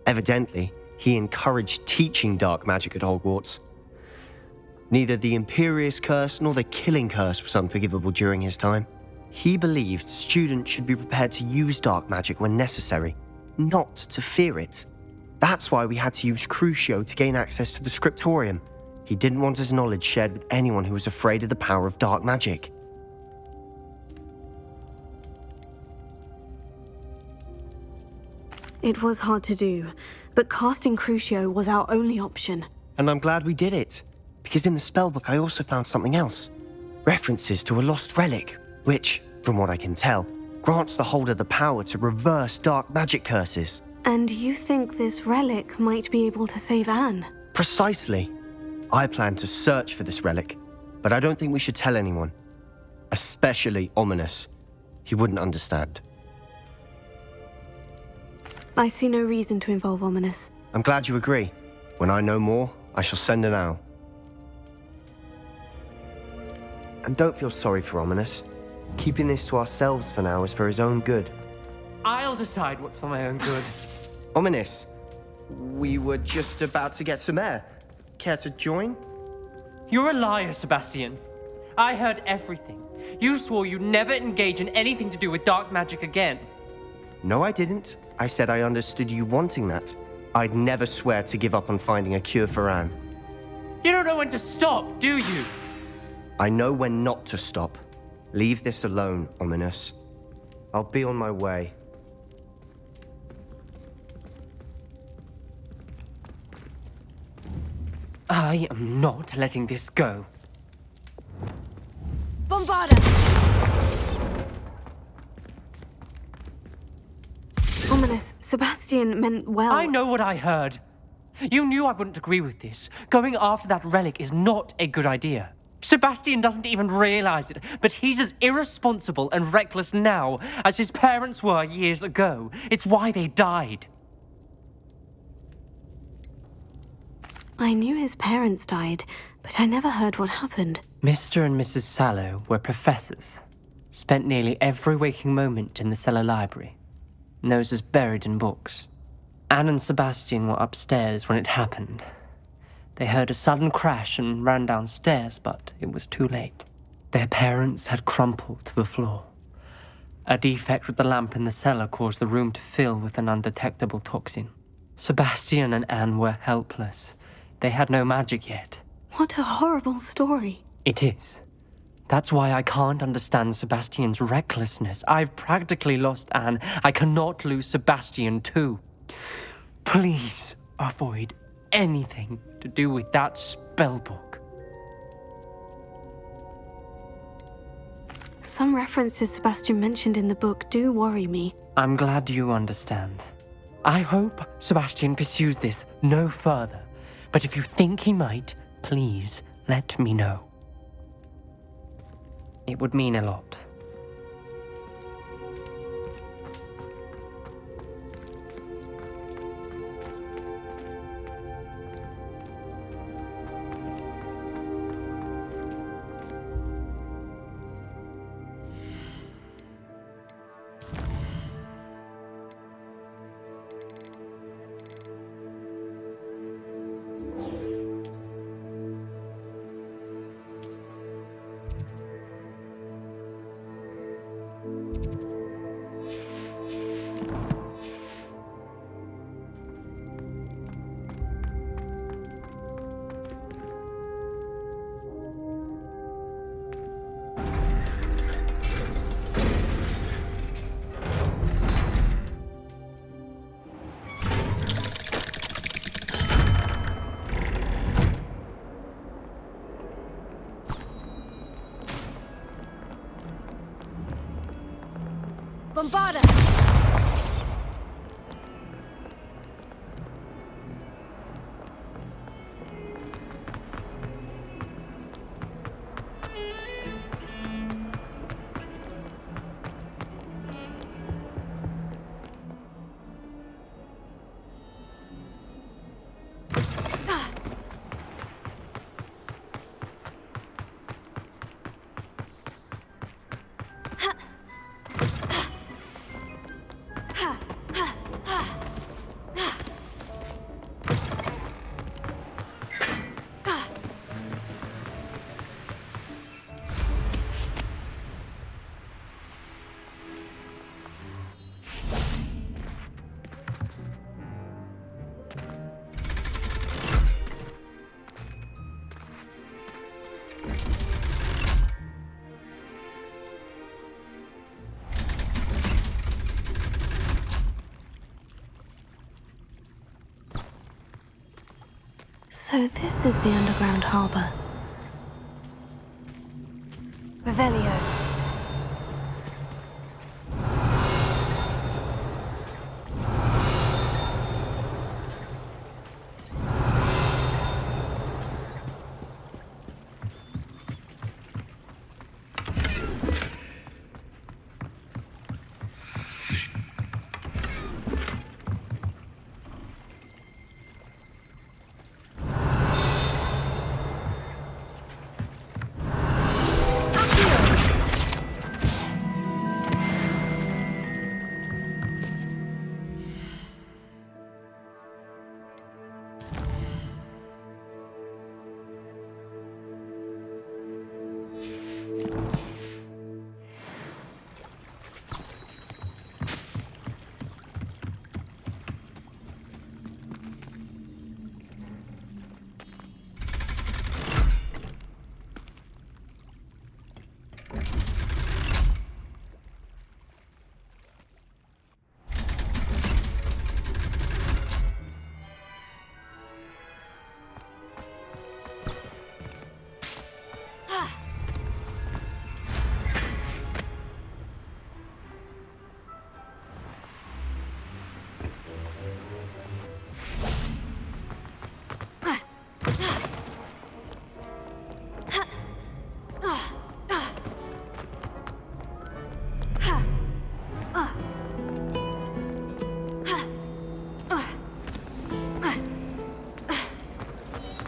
Evidently, he encouraged teaching dark magic at Hogwarts. Neither the Imperious Curse nor the Killing Curse was unforgivable during his time. He believed students should be prepared to use dark magic when necessary, not to fear it. That's why we had to use Crucio to gain access to the scriptorium. He didn't want his knowledge shared with anyone who was afraid of the power of dark magic. It was hard to do, but casting Crucio was our only option. And I'm glad we did it, because in the spellbook I also found something else. References to a lost relic, which, from what I can tell, grants the holder the power to reverse dark magic curses. And you think this relic might be able to save Anne? Precisely. I plan to search for this relic, but I don't think we should tell anyone. Especially Ominous. He wouldn't understand. I see no reason to involve Ominous. I'm glad you agree. When I know more, I shall send an owl. And don't feel sorry for Ominous. Keeping this to ourselves for now is for his own good. I'll decide what's for my own good. Ominous, we were just about to get some air. Care to join? You're a liar, Sebastian. I heard everything. You swore you'd never engage in anything to do with dark magic again. No, I didn't. I said I understood you wanting that. I'd never swear to give up on finding a cure for Anne. You don't know when to stop, do you? I know when not to stop. Leave this alone, Ominous. I'll be on my way. I am not letting this go. Bombarda! Ominous, Sebastian meant well. I know what I heard. You knew I wouldn't agree with this. Going after that relic is not a good idea. Sebastian doesn't even realize it, but he's as irresponsible and reckless now as his parents were years ago. It's why they died. I knew his parents died, but I never heard what happened. Mr. and Mrs. Sallow were professors. Spent nearly every waking moment in the cellar library. Noses buried in books. Anne and Sebastian were upstairs when it happened. They heard a sudden crash and ran downstairs, but it was too late. Their parents had crumpled to the floor. A defect with the lamp in the cellar caused the room to fill with an undetectable toxin. Sebastian and Anne were helpless. They had no magic yet. What a horrible story. It is. That's why I can't understand Sebastian's recklessness. I've practically lost Anne. I cannot lose Sebastian too. Please avoid anything to do with that spellbook. Some references Sebastian mentioned in the book do worry me. I'm glad you understand. I hope Sebastian pursues this no further. But if you think he might, please let me know. It would mean a lot. Bombarda! So this is the underground harbor. Revelio.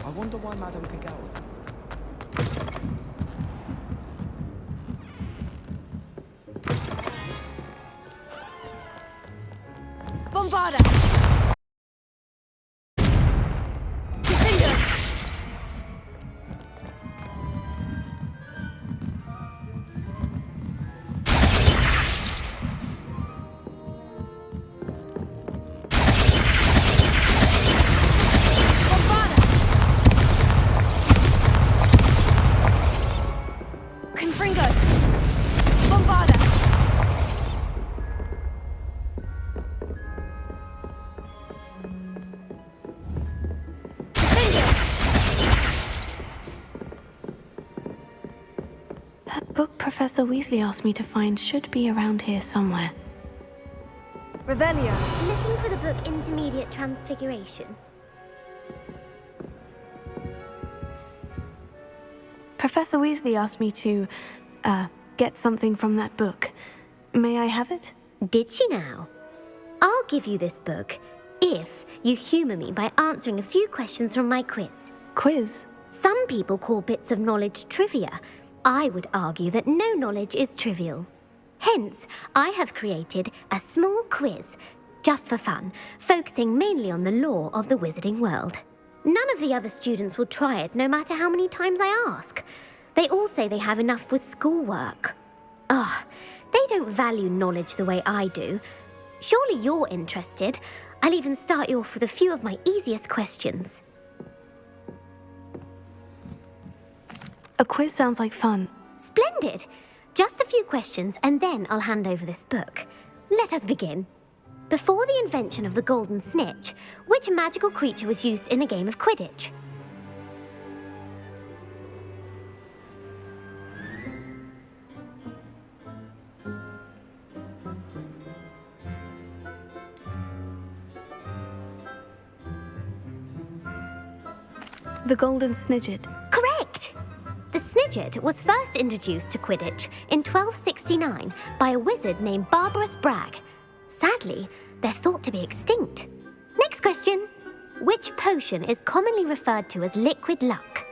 I wonder why Madame Kagawa. Bombarda! That book Professor Weasley asked me to find should be around here somewhere. Revelio. Looking for the book Intermediate Transfiguration. Professor Weasley asked me to, get something from that book. May I have it? Did she now? I'll give you this book if you humour me by answering a few questions from my quiz. Quiz? Some people call bits of knowledge trivia. I would argue that no knowledge is trivial. Hence, I have created a small quiz, just for fun, focusing mainly on the lore of the wizarding world. None of the other students will try it, no matter how many times I ask. They all say they have enough with schoolwork. Ugh, they don't value knowledge the way I do. Surely you're interested. I'll even start you off with a few of my easiest questions. A quiz sounds like fun. Splendid! Just a few questions and then I'll hand over this book. Let us begin. Before the invention of the golden snitch, which magical creature was used in a game of Quidditch? The Golden Snidget. Correct! The Snidget was first introduced to Quidditch in 1269 by a wizard named Barbarous Bragg. Sadly, they're thought to be extinct. Next question. Which potion is commonly referred to as liquid luck?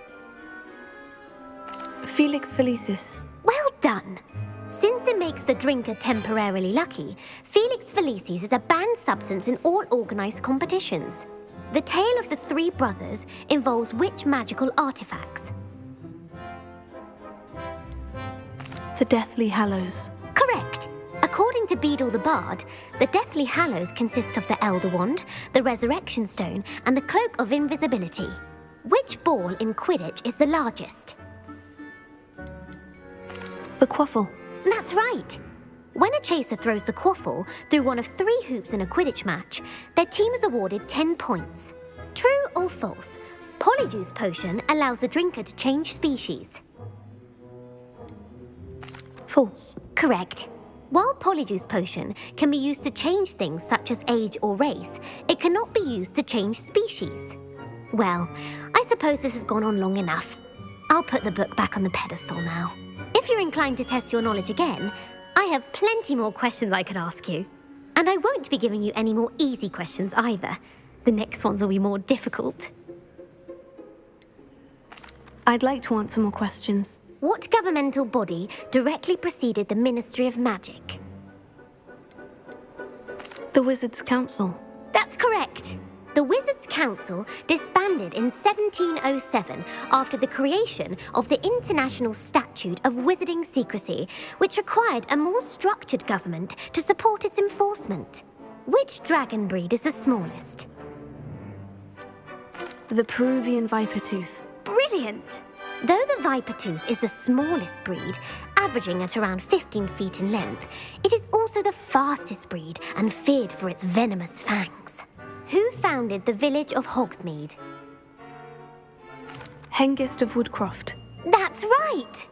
Felix Felicis. Well done! Since it makes the drinker temporarily lucky, Felix Felicis is a banned substance in all organised competitions. The tale of the three brothers involves which magical artifacts? The Deathly Hallows. Correct! According to Beedle the Bard, the Deathly Hallows consists of the Elder Wand, the Resurrection Stone, and the Cloak of Invisibility. Which ball in Quidditch is the largest? The Quaffle. That's right! When a chaser throws the quaffle through one of 3 hoops in a Quidditch match, their team is awarded 10 points. True or false? Polyjuice potion allows the drinker to change species. False. Correct. While Polyjuice potion can be used to change things such as age or race, it cannot be used to change species. Well, I suppose this has gone on long enough. I'll put the book back on the pedestal now. If you're inclined to test your knowledge again, I have plenty more questions I could ask you. And I won't be giving you any more easy questions either. The next ones will be more difficult. I'd like to answer more questions. What governmental body directly preceded the Ministry of Magic? The Wizards' Council. That's correct. The Wizards' Council disbanded in 1707 after the creation of the International Statute of Wizarding Secrecy, which required a more structured government to support its enforcement. Which dragon breed is the smallest? The Peruvian Viper Tooth. Brilliant! Though the viper tooth is the smallest breed, averaging at around 15 feet in length, it is also the fastest breed and feared for its venomous fangs. Who founded the village of Hogsmeade? Hengist of Woodcroft. That's right!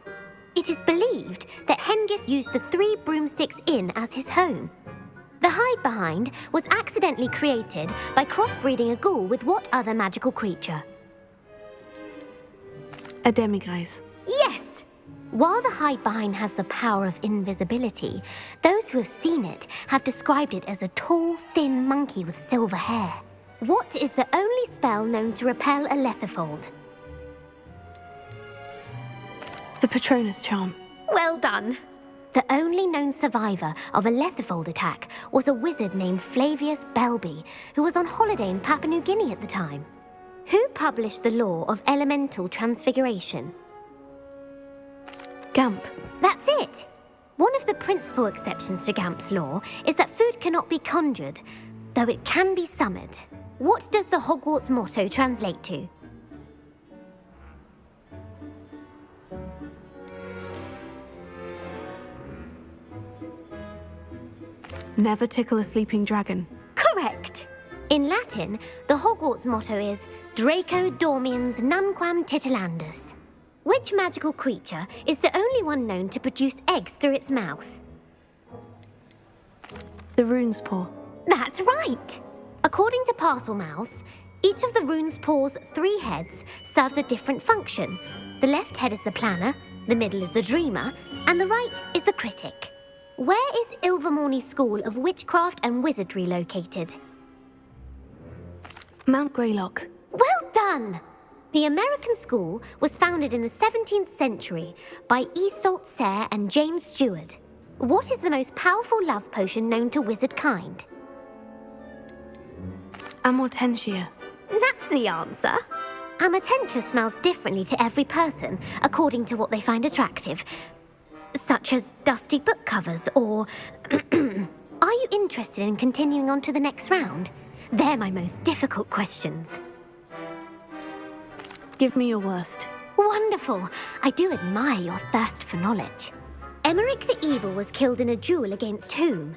It is believed that Hengist used the Three Broomsticks Inn as his home. The hide-behind was accidentally created by crossbreeding a ghoul with what other magical creature? A demiguise. Yes! While the hide-behind has the power of invisibility, those who have seen it have described it as a tall, thin monkey with silver hair. What is the only spell known to repel a letherfold? The Patronus Charm. Well done! The only known survivor of a letherfold attack was a wizard named Flavius Belby, who was on holiday in Papua New Guinea at the time. Who published the law of elemental transfiguration? Gamp. That's it! One of the principal exceptions to Gamp's law is that food cannot be conjured, though it can be summoned. What does the Hogwarts motto translate to? Never tickle a sleeping dragon. Correct! In Latin, the Hogwarts motto is Draco Dormiens Nunquam Titilandus. Which magical creature is the only one known to produce eggs through its mouth? The Rune's Paw. That's right! According to Parselmouths, each of the Rune's Paw's 3 heads serves a different function. The left head is the planner, the middle is the dreamer, and the right is the critic. Where is Ilvermorny School of Witchcraft and Wizardry located? Mount Greylock. Well done! The American school was founded in the 17th century by Iseult Sayre and James Stewart. What is the most powerful love potion known to wizard kind? Amortentia. That's the answer. Amortentia smells differently to every person, according to what they find attractive, such as dusty book covers or... Are you interested in continuing on to the next round? They're my most difficult questions. Give me your worst. Wonderful. I do admire your thirst for knowledge. Emmerich the Evil was killed in a duel against whom?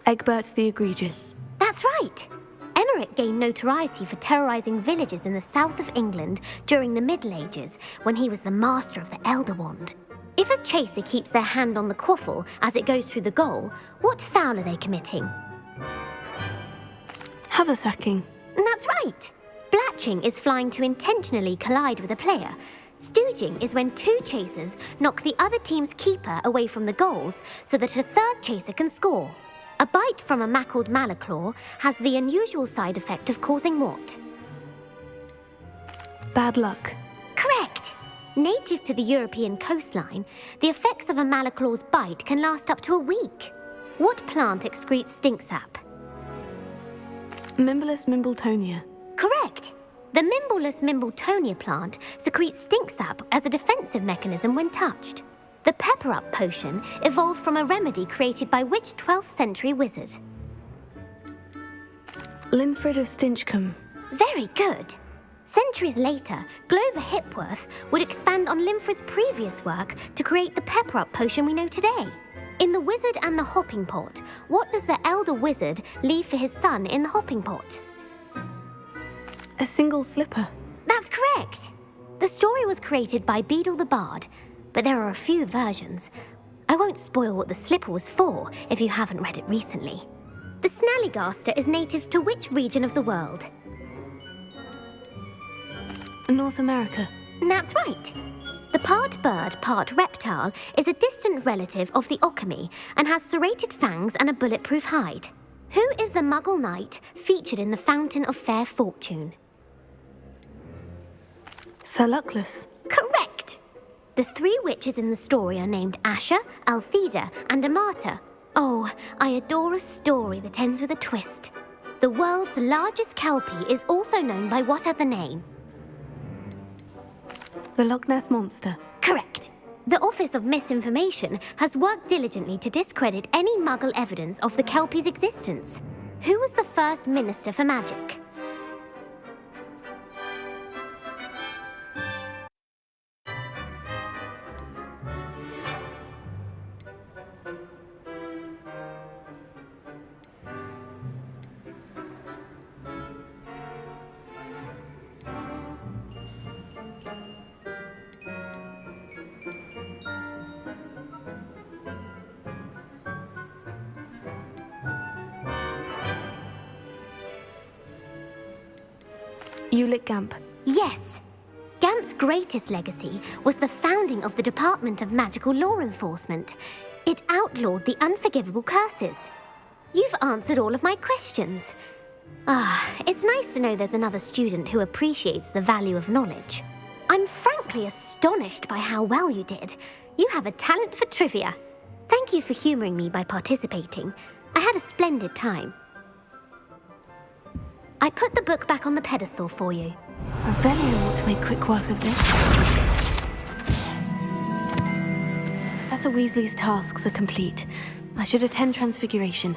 Egbert the Egregious. That's right. Emmerich gained notoriety for terrorizing villages in the south of England during the Middle Ages, when he was the master of the Elder Wand. If a chaser keeps their hand on the quaffle as it goes through the goal, what foul are they committing? Haversacking. That's right. Blatching is flying to intentionally collide with a player. Stooging is when 2 chasers knock the other team's keeper away from the goals so that a third chaser can score. A bite from a mackled malaclaw has the unusual side effect of causing what? Bad luck. Correct! Native to the European coastline, the effects of a malaclaw's bite can last up to a week. What plant excretes stink sap? Mimblus Mimbletonia. Correct! The Mimblus Mimbletonia plant secretes stink sap as a defensive mechanism when touched. The pepper-up potion evolved from a remedy created by which 12th century wizard? Linfred of Stinchcombe. Very good! Centuries later, Glover Hipworth would expand on Linfred's previous work to create the pepper-up potion we know today. In The Wizard and the Hopping Pot, what does the elder wizard leave for his son in the hopping pot? A single slipper. That's correct. The story was created by Beadle the Bard, but there are a few versions. I won't spoil what the slipper was for if you haven't read it recently. The Snallygaster is native to which region of the world? North America. That's right. The part bird, part reptile is a distant relative of the Occamy and has serrated fangs and a bulletproof hide. Who is the Muggle knight featured in the Fountain of Fair Fortune? Sir Luckless. Correct! The 3 witches in the story are named Asha, Altheda, and Amata. Oh, I adore a story that ends with a twist. The world's largest kelpie is also known by what other name? The Loch Ness Monster. Correct. The Office of Misinformation has worked diligently to discredit any Muggle evidence of the kelpie's existence. Who was the first Minister for Magic? Ulick Gamp. Yes. Gamp's greatest legacy was the founding of the Department of Magical Law Enforcement. It outlawed the unforgivable curses. You've answered all of my questions. It's nice to know there's another student who appreciates the value of knowledge. I'm frankly astonished by how well you did. You have a talent for trivia. Thank you for humoring me by participating. I had a splendid time. I put the book back on the pedestal for you. Revelio ought to make quick work of this. Professor Weasley's tasks are complete. I should attend Transfiguration.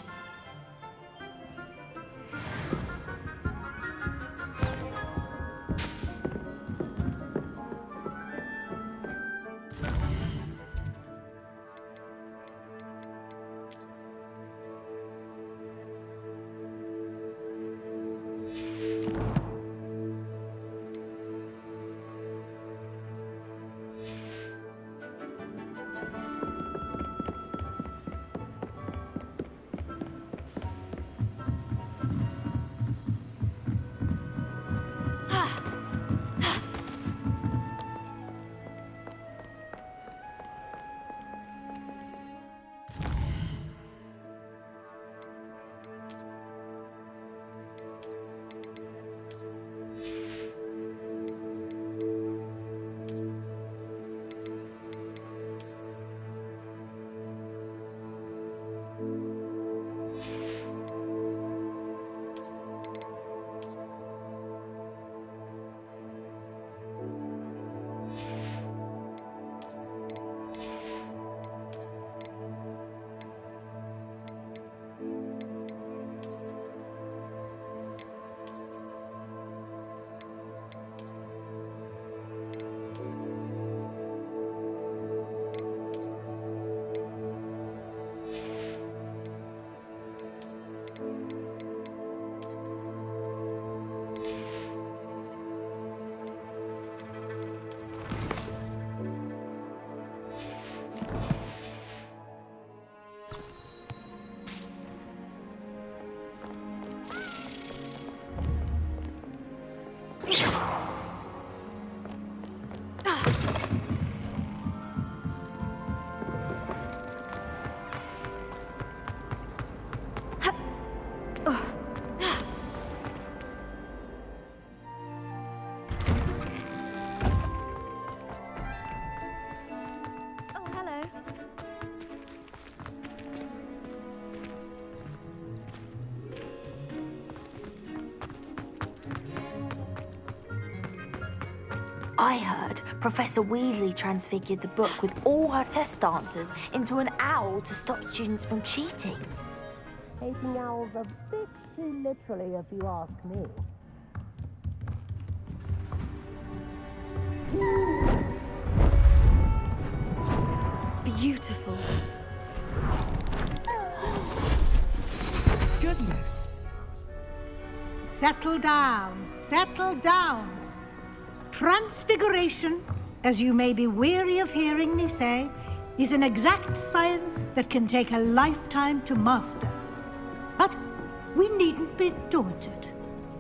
I heard Professor Weasley transfigured the book with all her test answers into an owl to stop students from cheating. Taking owls a bit too literally, if you ask me. Beautiful. Goodness. settle down. Settle down. Transfiguration, as you may be weary of hearing me say, is an exact science that can take a lifetime to master. But we needn't be daunted.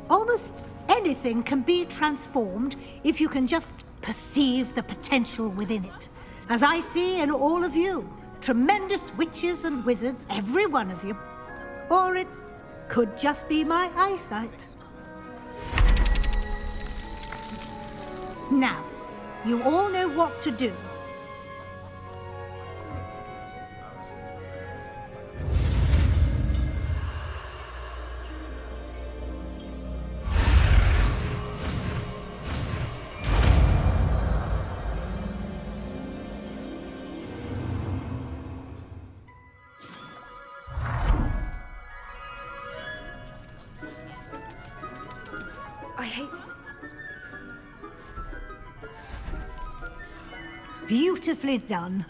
Almost anything can be transformed if you can just perceive the potential within it. As I see in all of you, tremendous witches and wizards, every one of you. Or it could just be my eyesight. Now, you all know what to do. I hate to... Beautifully done.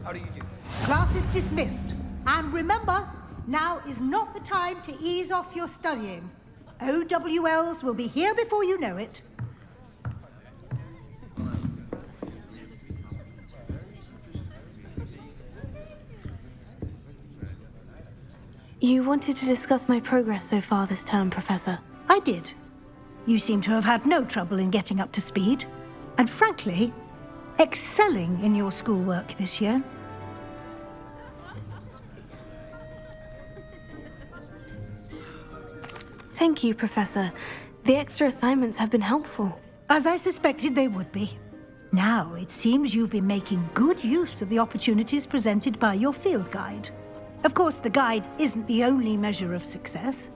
How do you do? Class is dismissed. And remember, now is not the time to ease off your studying. OWLs will be here before you know it. You wanted to discuss my progress so far this term, Professor. I did. You seem to have had no trouble in getting up to speed. And frankly, excelling in your schoolwork this year. Thank you, Professor. The extra assignments have been helpful. As I suspected they would be. Now, it seems you've been making good use of the opportunities presented by your field guide. Of course, the guide isn't the only measure of success.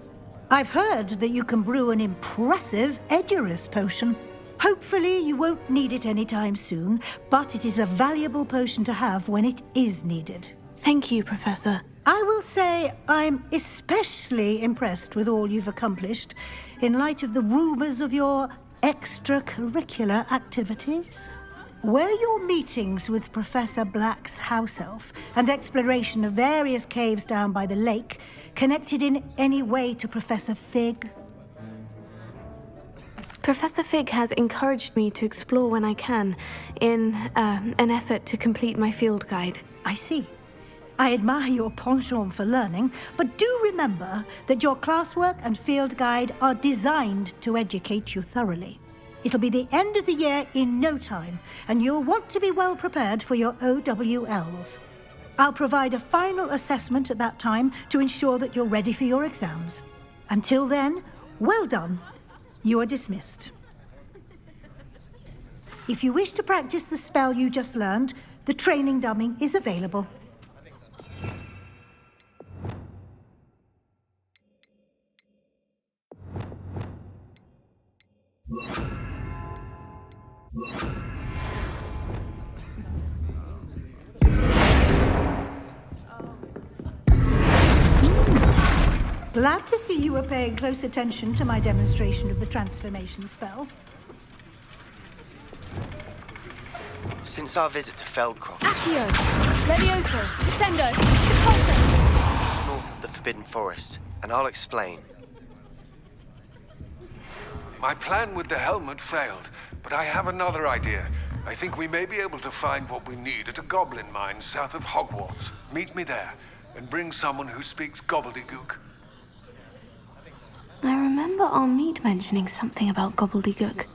I've heard that you can brew an impressive Edurus potion. Hopefully, you won't need it anytime soon, but it is a valuable potion to have when it is needed. Thank you, Professor. I will say I'm especially impressed with all you've accomplished in light of the rumors of your extracurricular activities. Were your meetings with Professor Black's house elf and exploration of various caves down by the lake connected in any way to Professor Fig? Professor Fig has encouraged me to explore when I can, in an effort to complete my field guide. I see. I admire your penchant for learning, but do remember that your classwork and field guide are designed to educate you thoroughly. It'll be the end of the year in no time, and you'll want to be well prepared for your OWLs. I'll provide a final assessment at that time to ensure that you're ready for your exams. Until then, well done. You are dismissed. If you wish to practice the spell you just learned, the training dummy is available. Glad to see you were paying close attention to my demonstration of the transformation spell. Since our visit to Feldcroft, Accio! Levioso! Descendo! Repulso! just north of the Forbidden Forest, and I'll explain. My plan with the helmet failed, but I have another idea. I think we may be able to find what we need at a goblin mine south of Hogwarts. Meet me there, and bring someone who speaks gobbledygook. I remember our meet mentioning something about gobbledygook.